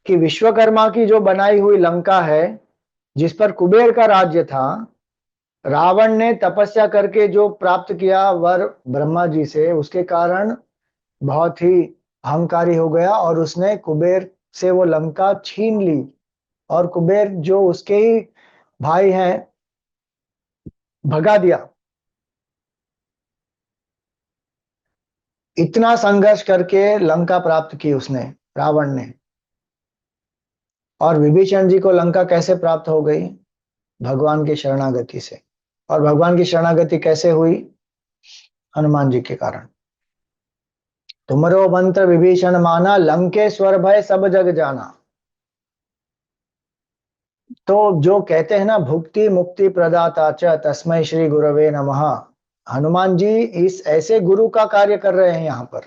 कि विश्वकर्मा की जो बनाई हुई लंका है, जिस पर कुबेर का राज्य था, रावण ने तपस्या करके जो प्राप्त किया वर ब्रह्मा जी से, उसके कारण बहुत ही अहंकारी हो गया और उसने कुबेर से वो लंका छीन ली, और कुबेर जो उसके ही भाई हैं, भगा दिया। इतना संघर्ष करके लंका प्राप्त की उसने, रावण ने। और विभीषण जी को लंका कैसे प्राप्त हो गई, भगवान की शरणागति से। और भगवान की शरणागति कैसे हुई, हनुमान जी के कारण। तुमरो मंत्र विभीषण माना, लंकेश्वर भय सब जग जाना। तो जो कहते हैं ना, भुक्ति मुक्ति प्रदाता च तस्मै श्री गुरवे नमः, हनुमान जी इस ऐसे गुरु का कार्य कर रहे हैं यहाँ पर।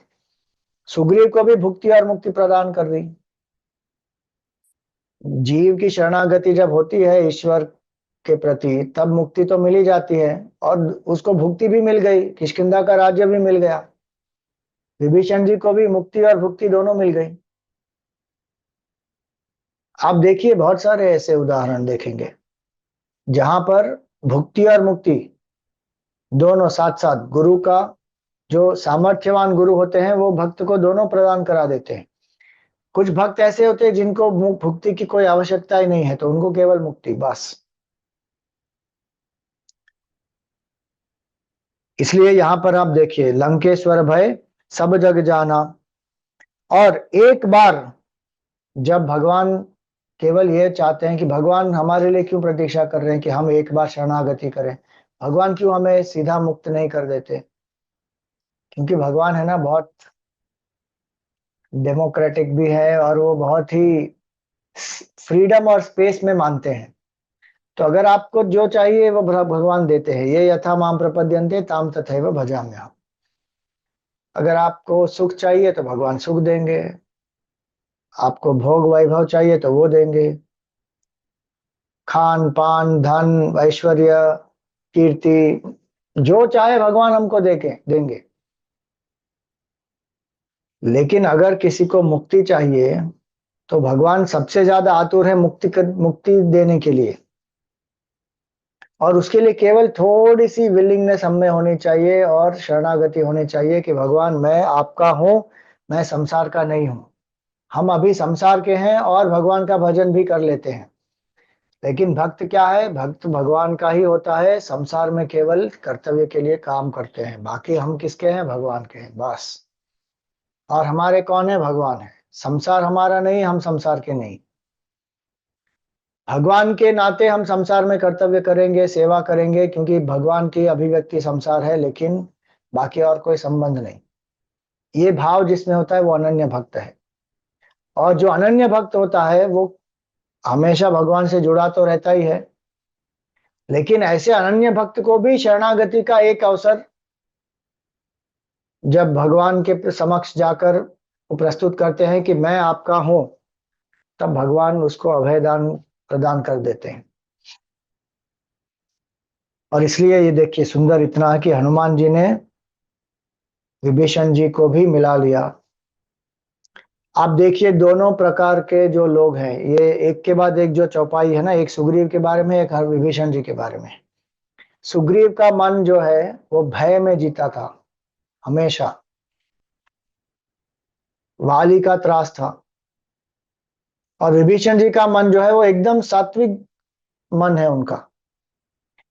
सुग्रीव को भी भुक्ति और मुक्ति प्रदान कर रही। जीव की शरणागति जब होती है ईश्वर के प्रति, तब मुक्ति तो मिल ही जाती है, और उसको भुक्ति भी मिल गई, किष्किंधा का राज्य भी मिल गया। विभीषण जी को भी मुक्ति और भुक्ति दोनों मिल गई। आप देखिए बहुत सारे ऐसे उदाहरण देखेंगे जहां पर भुक्ति और मुक्ति दोनों साथ साथ, गुरु का, जो सामर्थ्यवान गुरु होते हैं वो भक्त को दोनों प्रदान करा देते हैं। कुछ भक्त ऐसे होते हैं जिनको भुक्ति की कोई आवश्यकता ही नहीं है, तो उनको केवल मुक्ति बस। इसलिए यहां पर आप देखिए, लंकेश्वर भय सब जग जाना, और एक बार जब भगवान केवल ये चाहते हैं कि भगवान हमारे लिए क्यों प्रतीक्षा कर रहे हैं कि हम एक बार शरणागति करें, भगवान क्यों हमें सीधा मुक्त नहीं कर देते। क्योंकि भगवान है ना बहुत डेमोक्रेटिक भी है और वो बहुत ही फ्रीडम और स्पेस में मानते हैं। तो अगर आपको जो चाहिए वो भगवान देते हैं। ये यथा माम प्रपद्यन्ते ताम तथैव भजाम्यहम्। अगर आपको सुख चाहिए तो भगवान सुख देंगे, आपको भोग वैभव चाहिए तो वो देंगे, खान पान धन ऐश्वर्य कीर्ति जो चाहे भगवान हमको देंगे। लेकिन अगर किसी को मुक्ति चाहिए तो भगवान सबसे ज्यादा आतुर है मुक्ति देने के लिए। और उसके लिए केवल थोड़ी सी विलिंगनेस हम में होनी चाहिए और शरणागति होनी चाहिए कि भगवान मैं आपका हूं, मैं संसार का नहीं हूं। हम अभी संसार के हैं और भगवान का भजन भी कर लेते हैं। लेकिन भक्त क्या है, भक्त भगवान का ही होता है, संसार में केवल कर्तव्य के लिए काम करते हैं। बाकी हम किसके हैं, भगवान के हैं बस। और हमारे कौन है, भगवान है। संसार हमारा नहीं, हम संसार के नहीं। भगवान के नाते हम संसार में कर्तव्य करेंगे, सेवा करेंगे, क्योंकि भगवान की अभिव्यक्ति संसार है, लेकिन बाकी और कोई संबंध नहीं। ये भाव जिसमें होता है वो अनन्य भक्त है। और जो अनन्य भक्त होता है वो हमेशा भगवान से जुड़ा तो रहता ही है, लेकिन ऐसे अनन्य भक्त को भी शरणागति का एक अवसर जब भगवान के समक्ष जाकर वो प्रस्तुत करते हैं कि मैं आपका हूं, तब भगवान उसको अभयदान प्रदान कर देते हैं। और इसलिए ये देखिए सुंदर इतना है कि हनुमान जी ने विभीषण जी को भी मिला लिया। आप देखिए दोनों प्रकार के जो लोग हैं, ये एक के बाद एक जो चौपाई है ना, एक सुग्रीव के बारे में, एक विभीषण जी के बारे में। सुग्रीव का मन जो है वो भय में जीता था हमेशा, वाली का त्रास था। और विभीषण जी का मन जो है वो एकदम सात्विक मन है उनका।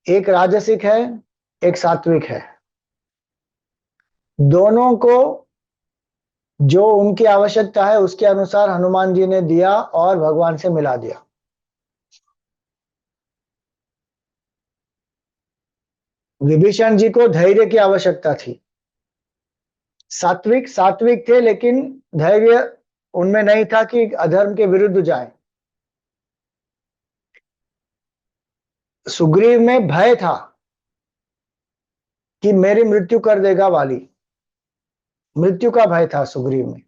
एक राजसिक है, एक सात्विक है। दोनों को जो उनकी आवश्यकता है उसके अनुसार हनुमान जी ने दिया और भगवान से मिला दिया। विभीषण जी को धैर्य की आवश्यकता थी। सात्विक सात्विक थे, लेकिन धैर्य उनमें नहीं था कि अधर्म के विरुद्ध जाए। सुग्रीव में भय था कि मेरी मृत्यु कर देगा वाली, मृत्यु का भय था सुग्रीव में।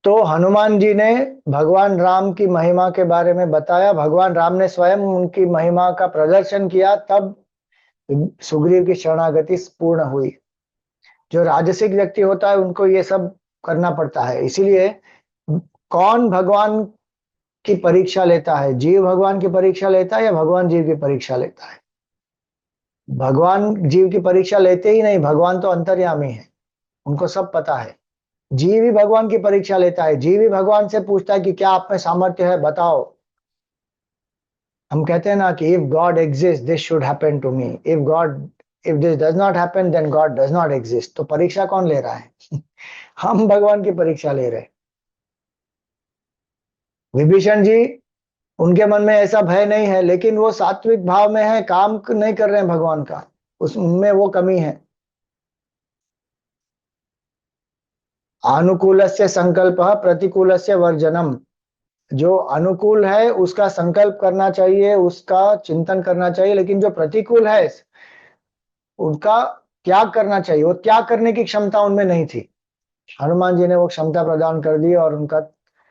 तो हनुमान जी ने भगवान राम की महिमा के बारे में बताया, भगवान राम ने स्वयं उनकी महिमा का प्रदर्शन किया, तब सुग्रीव की शरणागति पूर्ण हुई। जो राजसिक व्यक्ति होता है उनको ये सब करना पड़ता है। इसीलिए कौन भगवान की परीक्षा लेता है, जीव भगवान की परीक्षा लेता है या भगवान जीव की परीक्षा लेता है? भगवान जीव की परीक्षा लेते ही नहीं, भगवान तो अंतर्यामी है, उनको सब पता है। जीव ही भगवान की परीक्षा लेता है, जीव ही भगवान से पूछता है कि क्या आप में सामर्थ्य है, बताओ। हम कहते हैं ना कि if God exist this should happen to me, if this does not happen then God does not exist. तो परीक्षा कौन ले रहा है? हम भगवान की परीक्षा ले रहे हैं। विभीषण जी, उनके मन में ऐसा भय नहीं है, लेकिन वो सात्विक भाव में है, काम नहीं कर रहे हैं भगवान का, उस उनमें वो कमी है। अनुकूलस्य संकल्प प्रतिकूलस्य वर्जनम। जो अनुकूल है उसका संकल्प करना चाहिए, उसका चिंतन करना चाहिए, लेकिन जो प्रतिकूल है उनका त्याग करना चाहिए। वो त्याग करने की क्षमता उनमें नहीं थी। हनुमान जी ने वो क्षमता प्रदान कर दी और उनका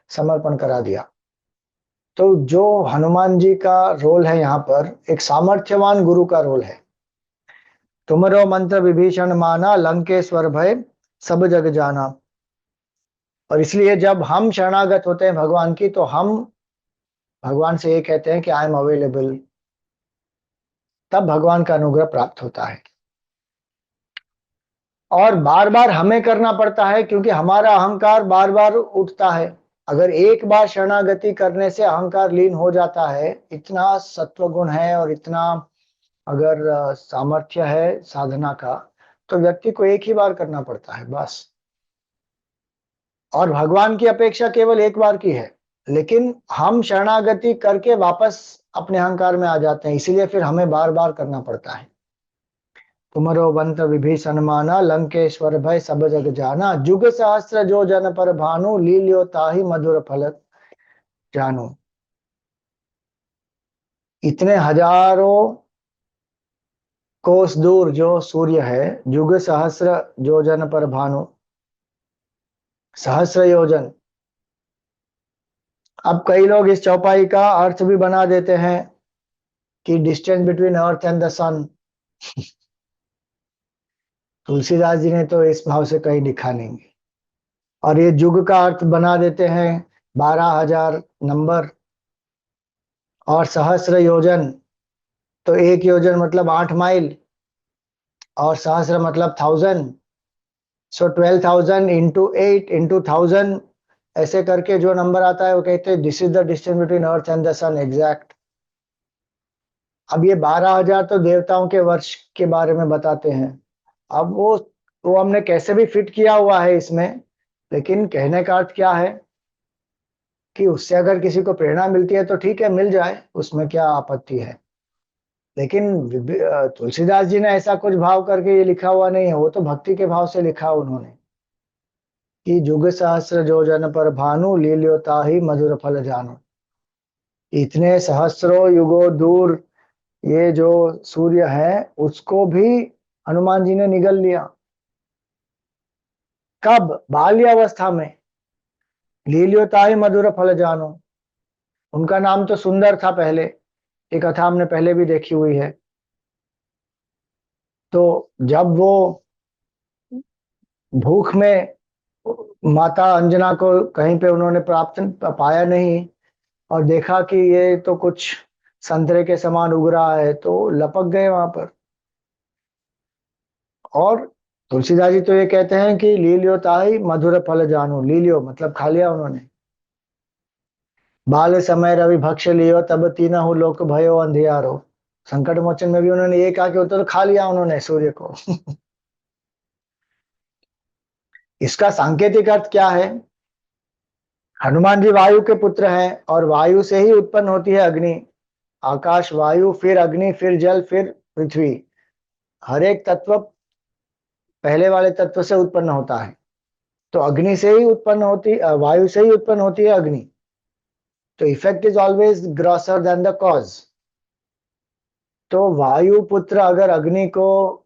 समर्पण करा दिया। तो जो हनुमान जी का रोल है यहाँ पर, एक सामर्थ्यवान गुरु का रोल है। तुमरो मंत्र विभीषण माना, लंकेश्वर भय सब जग जाना। और इसलिए जब हम शरणागत होते हैं भगवान की, तो हम भगवान से ये कहते हैं कि आई एम अवेलेबल, तब भगवान का अनुग्रह प्राप्त होता है। और बार बार हमें करना पड़ता है, क्योंकि हमारा अहंकार बार बार उठता है। अगर एक बार शरणागति करने से अहंकार लीन हो जाता है, इतना सत्वगुण है और इतना अगर सामर्थ्य है साधना का, तो व्यक्ति को एक ही बार करना पड़ता है बस। और भगवान की अपेक्षा केवल एक बार की है, लेकिन हम शरणागति करके वापस अपने अहंकार में आ जाते हैं, इसीलिए फिर हमें बार बार करना पड़ता है। तुमरो बंत विभीषण माना, लंकेश्वर भय सब जग जाना, जुग सहस्त्र जो जन पर भानु, लील्यो ताहि मधुर फल जानू। इतने हजारों कोस दूर जो सूर्य है, जुग सहस्र जो जन पर भानु, सहस्र योजन। अब कई लोग इस चौपाई का अर्थ भी बना देते हैं कि distance between earth and the sun. Tulsidas ji ने तो इस भाव से कहीं लिखा नहीं है। और ये युग का अर्थ बना देते हैं 12,000 नंबर, और सहस्र योजन तो एक योजन मतलब 8 माइल, और सहस्र मतलब 1000, सो 12,000 इंटू 8 इंटू 1000, ऐसे करके जो नंबर आता है वो कहते हैं this is the distance between earth and the sun exact. अब ये 12,000 तो देवताओं के वर्ष के बारे में बताते हैं। अब वो हमने कैसे भी फिट किया हुआ है इसमें, लेकिन कहने का अर्थ क्या है कि उससे अगर किसी को प्रेरणा मिलती है तो ठीक है, मिल जाए, उसमें क्या आपत्ति है। लेकिन तुलसीदास जी ने ऐसा कुछ भाव करके ये लिखा हुआ नहीं है, वो तो भक्ति के भाव से लिखा उन्होंने कि जुग सहस्र जो जन पर भानु, लील्यो ताहि मधुर फल जानू। इतने सहस्रों युगों दूर ये जो सूर्य है उसको भी हनुमान जी ने निगल लिया। कब? बाल्यावस्था में। लील्यो ताहि मधुर फल जानो। उनका नाम तो सुंदर था पहले, ये कथा हमने पहले भी देखी हुई है। तो जब वो भूख में माता अंजना को कहीं पे उन्होंने प्राप्त पाया नहीं, और देखा कि ये तो कुछ संतरे के समान उग रहा है, तो लपक गए वहां पर। और तुलसीदास जी तो ये कहते हैं कि लीलियो ताहि मधुर फल जानू, लीलियो मतलब खा लिया उन्होंने। बाल समय रवि भक्ष लियो, तब तीनहु लोक भयो अंधियारो। संकट मोचन में भी उन्होंने ये कहा कि वो तो खा लिया उन्होंने सूर्य को। इसका सांकेतिक अर्थ क्या है? हनुमान जी वायु के पुत्र हैं, और वायु से ही उत्पन्न होती है अग्नि। आकाश, वायु, फिर अग्नि, फिर जल, फिर पृथ्वी। हर एक तत्व पहले वाले तत्व से उत्पन्न होता है। तो अग्नि से ही उत्पन्न होती, वायु से ही उत्पन्न होती है अग्नि। तो effect is always grosser than the cause. तो वायु पुत्र अगर अग्नि को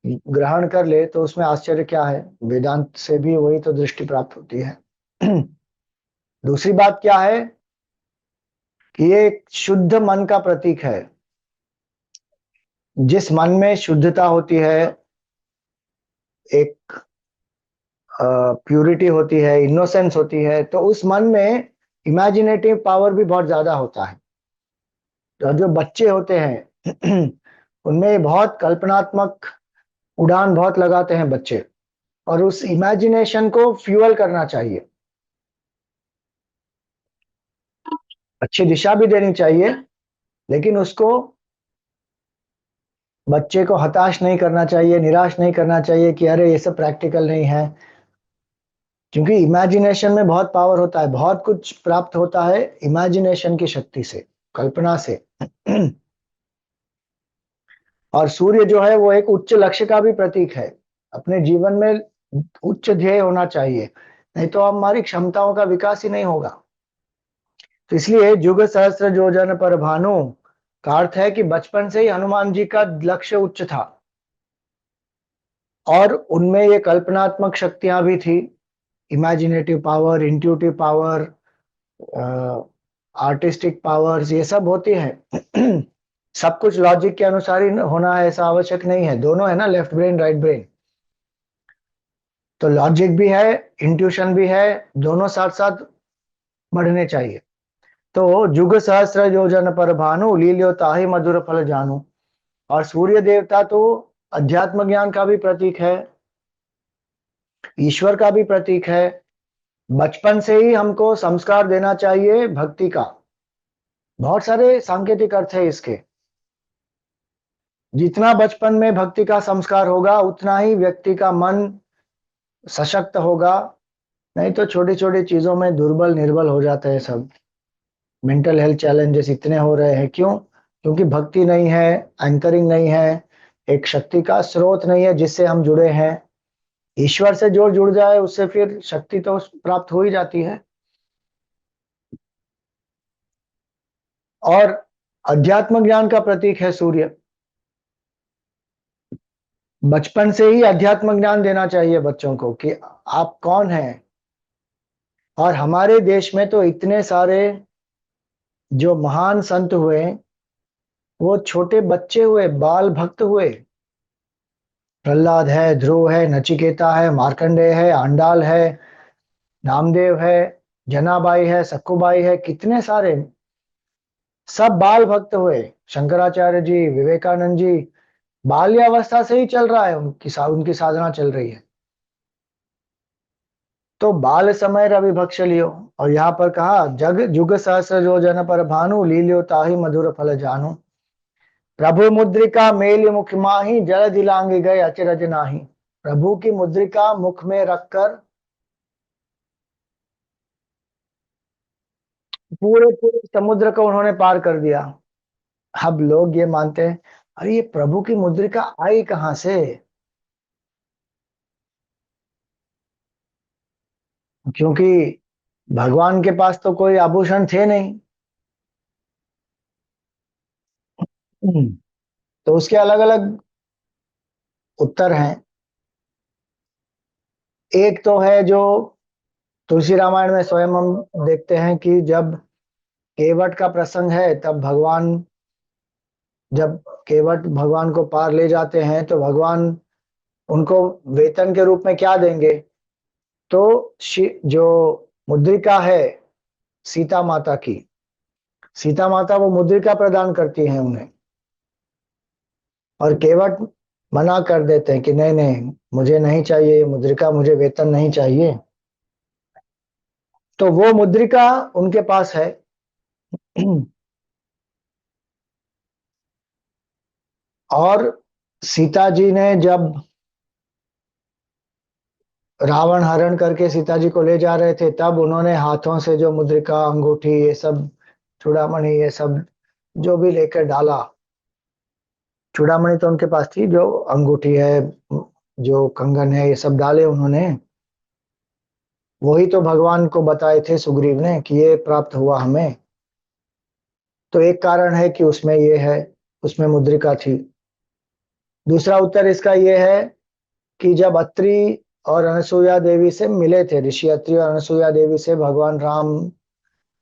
ग्रहण कर ले तो उसमें आश्चर्य क्या है? वेदांत से भी वही तो दृष्टि प्राप्त होती है। दूसरी बात क्या है कि ये एक शुद्ध मन का प्रतीक है। जिस मन में शुद्धता होती है, एक प्यूरिटी होती है, इनोसेंस होती है, तो उस मन में इमेजिनेटिव पावर भी बहुत ज्यादा होता है। तो जो बच्चे होते हैं उनमें बहुत कल्पनात्मक उड़ान बहुत लगाते हैं बच्चे, और उस इमेजिनेशन को फ्यूअल करना चाहिए, अच्छी दिशा भी देनी चाहिए, लेकिन उसको बच्चे को हताश नहीं करना चाहिए, निराश नहीं करना चाहिए कि अरे ये सब प्रैक्टिकल नहीं है। क्योंकि इमेजिनेशन में बहुत पावर होता है, बहुत कुछ प्राप्त होता है इमेजिनेशन की शक्ति से, कल्पना से। और सूर्य जो है वो एक उच्च लक्ष्य का भी प्रतीक है। अपने जीवन में उच्च ध्येय होना चाहिए, नहीं तो हमारी क्षमताओं का विकास ही नहीं होगा। तो इसलिए जुग सहस्त्र योजन पर भानु का अर्थ है कि बचपन से ही हनुमान जी का लक्ष्य उच्च था, और उनमें ये कल्पनात्मक शक्तियां भी थी, imaginative power, intuitive power, artistic powers, ये सब होती है। सब कुछ लॉजिक के अनुसार ही होना है ऐसा आवश्यक नहीं है। दोनों है ना, लेफ्ट ब्रेन राइट ब्रेन, तो लॉजिक भी है, इंट्यूशन भी है, दोनों साथ साथ बढ़ने चाहिए। तो जुग सहस्र योजन पर भानु, लील्यो ताहि मधुर फल जानू। और सूर्य देवता तो अध्यात्म ज्ञान का भी प्रतीक है, ईश्वर का भी प्रतीक है। बचपन से ही हमको संस्कार देना चाहिए भक्ति का। बहुत सारे सांकेतिक अर्थ है इसके। जितना बचपन में भक्ति का संस्कार होगा, उतना ही व्यक्ति का मन सशक्त होगा, नहीं तो छोटी छोटी चीजों में दुर्बल निर्बल हो जाते हैं सब। मेंटल हेल्थ चैलेंजेस इतने हो रहे हैं, क्यों? क्योंकि भक्ति नहीं है, एंकरिंग नहीं है, एक शक्ति का स्रोत नहीं है जिससे हम जुड़े हैं। ईश्वर से जो जुड़ जाए उससे फिर शक्ति तो प्राप्त हो ही जाती है। और अध्यात्म ज्ञान का प्रतीक है सूर्य। बचपन से ही अध्यात्म ज्ञान देना चाहिए बच्चों को कि आप कौन हैं। और हमारे देश में तो इतने सारे जो महान संत हुए, वो छोटे बच्चे हुए, बाल भक्त हुए। प्रहलाद है, ध्रुव है, नचिकेता है, मार्कंडेय है, आंडाल है, नामदेव है, जनाबाई है, सखुबाई है, कितने सारे सब बाल भक्त हुए। शंकराचार्य जी, विवेकानंद जी, बाल्यावस्था से ही चल रहा है, उनकी साधना चल रही है। तो बाल समय रवि भक्ष लियो। और यहाँ पर कहा, जग जुग सहस्र जो जन पर भानु, लील्यो ताहि मधुर फल जानु। प्रभु मुद्रिका मेल मुख माही, जल दिलांग गए अचरज नाही। प्रभु की मुद्रिका मुख में रखकर पूरे पूरे समुद्र को उन्होंने पार कर दिया। अब लोग ये मानते हैं, अरे ये प्रभु की मुद्रिका आई कहां से? क्योंकि भगवान के पास तो कोई आभूषण थे नहीं। तो उसके अलग अलग उत्तर हैं। एक तो है जो तुलसी रामायण में स्वयं हम देखते हैं कि जब केवट का प्रसंग है, तब भगवान, जब केवट भगवान को पार ले जाते हैं तो भगवान उनको वेतन के रूप में क्या देंगे? तो जो मुद्रिका है सीता माता की, सीता माता वो मुद्रिका प्रदान करती हैं उन्हें। और केवट मना कर देते हैं कि नहीं नहीं, मुझे नहीं चाहिए ये मुद्रिका, मुझे वेतन नहीं चाहिए। तो वो मुद्रिका उनके पास है। और सीता जी ने जब रावण हरण करके सीता जी को ले जा रहे थे, तब उन्होंने हाथों से जो मुद्रिका, अंगूठी, ये सब, चूड़ामणि, ये सब जो भी लेकर डाला। चूड़ामणि तो उनके पास थी, जो अंगूठी है, जो कंगन है, ये सब डाले उन्होंने। वही तो भगवान को बताए थे सुग्रीव ने कि ये प्राप्त हुआ हमें। तो एक कारण है कि उसमें ये है, उसमें मुद्रिका थी। दूसरा उत्तर इसका ये है कि जब अत्रि और अनसुईया देवी से मिले थे, ऋषि अत्रि और अनसुईया देवी से भगवान राम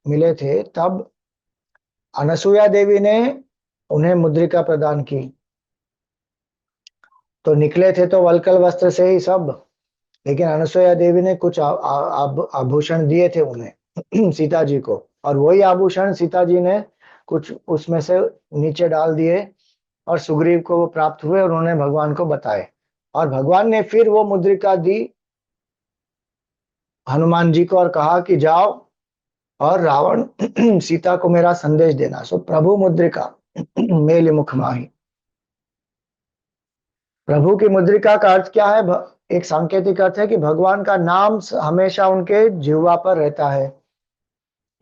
मिले थे, तब अनसुईया देवी ने उन्हें मुद्रिका प्रदान की। तो निकले थे तो वलकल वस्त्र से ही सब, लेकिन अनसुईया देवी ने कुछ आभूषण दिए थे उन्हें, सीता जी को। और वही आभूषण सीता जी ने कुछ उसमें से नीचे डाल दिए, और सुग्रीव को वो प्राप्त हुए और उन्होंने भगवान को बताए। और भगवान ने फिर वो मुद्रिका दी हनुमान जी को और कहा कि जाओ और रावण सीता को मेरा संदेश देना। सो प्रभु मुद्रिका मेल मुख माही। प्रभु की मुद्रिका का अर्थ क्या है? एक सांकेतिक अर्थ है कि भगवान का नाम हमेशा उनके जिह्वा पर रहता है।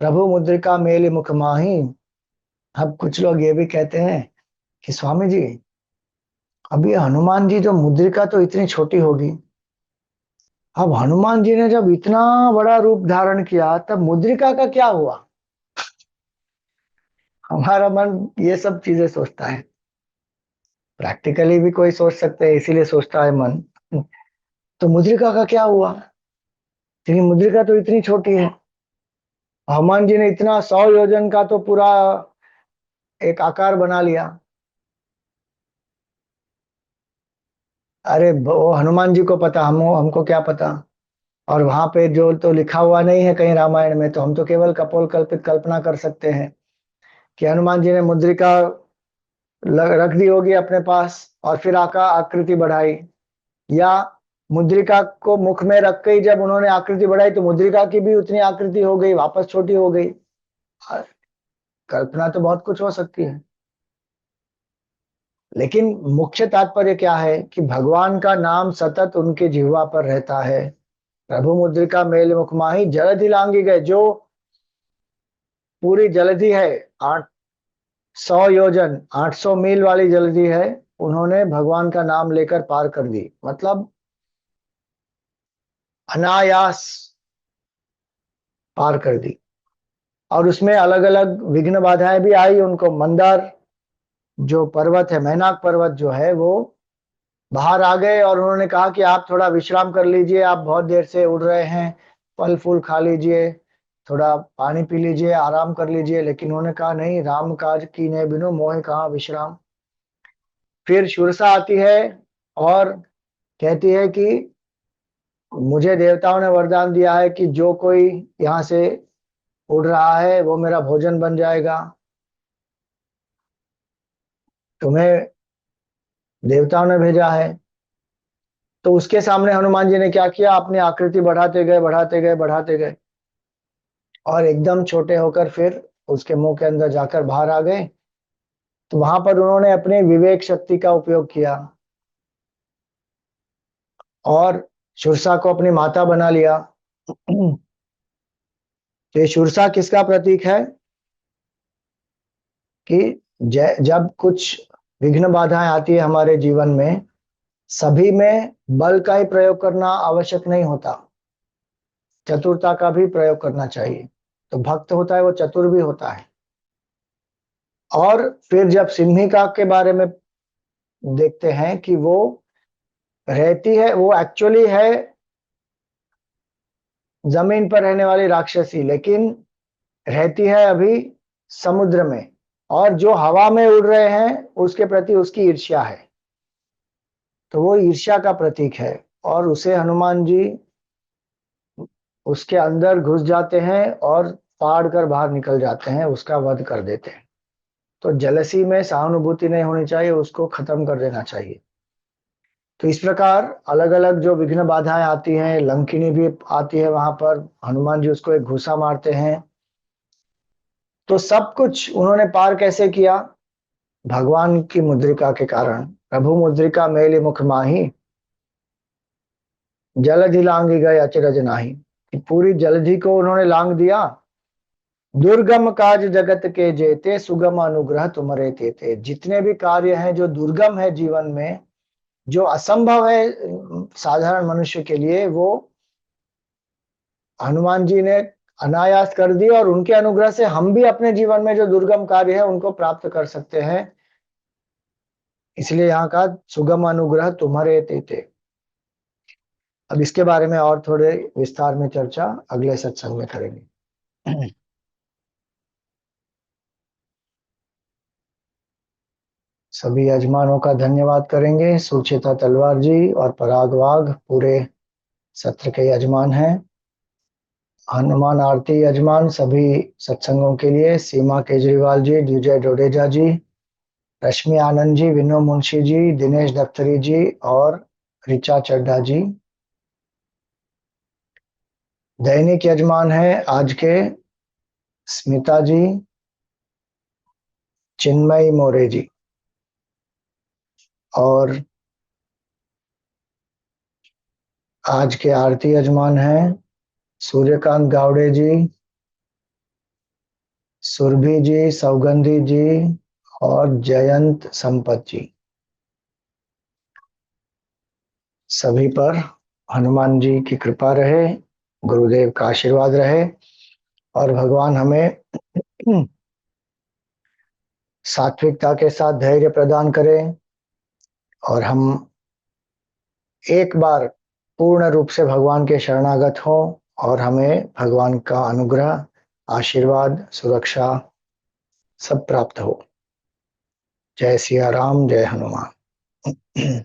प्रभु मुद्रिका मेल मुख माही। अब कुछ लोग ये भी कहते हैं कि स्वामी जी, अभी हनुमान जी तो मुद्रिका तो इतनी छोटी होगी, अब हनुमान जी ने जब इतना बड़ा रूप धारण किया तब मुद्रिका का क्या हुआ? हमारा मन ये सब चीजें सोचता है। प्रैक्टिकली भी कोई सोच सकते हैं, इसीलिए सोचता है मन। तो मुद्रिका का क्या हुआ? क्योंकि मुद्रिका तो इतनी छोटी है। हनुमान जी ने इतना 100 योजन का तो पूरा एक आकार बना लिया। अरे वो हनुमान जी को पता, हमको क्या पता? और वहां पे जो तो लिखा हुआ नहीं है कहीं रामायण में, तो हम तो केवल कपोल कल्पित कल्पना कर सकते हैं कि हनुमान जी ने मुद्रिका रख दी होगी अपने पास और फिर आका आकृति बढ़ाई। या मुद्रिका को मुख में रख के ही जब उन्होंने आकृति बढ़ाई तो मुद्रिका की भी उतनी आकृति हो गई, वापस छोटी हो गई। कल्पना तो बहुत कुछ हो सकती है। लेकिन मुख्य तात्पर्य क्या है कि भगवान का नाम सतत उनके जिह्वा पर रहता है। प्रभु मुद्रिका मेल मुख माही जलधि लांगी गए, जो पूरी जलधि है 800 योजन 800 मील वाली जलधि है, उन्होंने भगवान का नाम लेकर पार कर दी। मतलब अनायास पार कर दी। और उसमें अलग अलग विघ्न बाधाएं भी आई उनको। मंदार जो पर्वत है, मैनाक पर्वत जो है, वो बाहर आ गए और उन्होंने कहा कि आप थोड़ा विश्राम कर लीजिए, आप बहुत देर से उड़ रहे हैं, फल फूल खा लीजिए, थोड़ा पानी पी लीजिए, आराम कर लीजिए। लेकिन उन्होंने कहा नहीं, राम काज कीन्हे बिनु मोहि कहाँ विश्राम। फिर शुरसा आती है और कहती है कि मुझे देवताओं ने वरदान दिया है कि जो कोई यहाँ से उड़ रहा है वो मेरा भोजन बन जाएगा। तुम्हें देवताओं ने भेजा है। तो उसके सामने हनुमान जी ने क्या किया, अपनी आकृति बढ़ाते गए बढ़ाते गए बढ़ाते गए, और एकदम छोटे होकर फिर उसके मुंह के अंदर जाकर बाहर आ गए। तो वहां पर उन्होंने अपने विवेक शक्ति का उपयोग किया और शुरसा को अपनी माता बना लिया। तो ये शुरसा किसका प्रतीक है कि जब कुछ विघ्न बाधाएं आती है हमारे जीवन में, सभी में बल का ही प्रयोग करना आवश्यक नहीं होता, चतुरता का भी प्रयोग करना चाहिए। तो भक्त होता है वो चतुर भी होता है। और फिर जब सिंहिका के बारे में देखते हैं कि वो रहती है, वो एक्चुअली है जमीन पर रहने वाली राक्षसी, लेकिन रहती है अभी समुद्र में। और जो हवा में उड़ रहे हैं उसके प्रति उसकी ईर्ष्या है, तो वो ईर्ष्या का प्रतीक है। और उसे हनुमान जी उसके अंदर घुस जाते हैं और फाड़ कर बाहर निकल जाते हैं, उसका वध कर देते हैं। तो जलसी में सहानुभूति नहीं होनी चाहिए, उसको खत्म कर देना चाहिए। तो इस प्रकार अलग अलग जो विघ्न बाधाएं आती हैं, लंकिनी भी आती है, वहां पर हनुमान जी उसको एक घुसा मारते हैं। तो सब कुछ उन्होंने पार कैसे किया? भगवान की मुद्रिका के कारण। प्रभु मुद्रिका मेलि मुख माही जलधि लांगी गए अचरज नाही। कि पूरी जलधि को उन्होंने लांग दिया। दुर्गम काज जगत के जेते सुगम अनुग्रह तुमरे तेते। जितने भी कार्य हैं जो दुर्गम है जीवन में, जो असंभव है साधारण मनुष्य के लिए, वो हनुमान जी ने अनायास कर दी। और उनके अनुग्रह से हम भी अपने जीवन में जो दुर्गम कार्य है उनको प्राप्त कर सकते हैं। इसलिए यहाँ का सुगम अनुग्रह तुम्हारे तेते। अब इसके बारे में और थोड़े विस्तार में चर्चा अगले सत्संग में करेंगे। सभी यजमानों का धन्यवाद करेंगे। सुचेता तलवार जी और पराग वाघ पूरे सत्र के यजमान हैं। हनुमान आरती यजमान सभी सत्संगों के लिए सीमा केजरीवाल जी, विजय डोडेजा जी, रश्मि आनंद जी, विनो मुंशी जी, दिनेश दफ्तरी जी और रिचा चड्ढा जी। दैनिक यजमान है आज के स्मिता जी, चिन्मयी मोरे जी। और आज के आरती यजमान हैं सूर्यकांत गावड़े जी, सुरभि जी, सौगंधी जी और जयंत संपत जी। सभी पर हनुमान जी की कृपा रहे, गुरुदेव का आशीर्वाद रहे और भगवान हमें सात्विकता के साथ धैर्य प्रदान करें और हम एक बार पूर्ण रूप से भगवान के शरणागत हों और हमें भगवान का अनुग्रह, आशीर्वाद, सुरक्षा सब प्राप्त हो। जय सिया राम, जय हनुमान।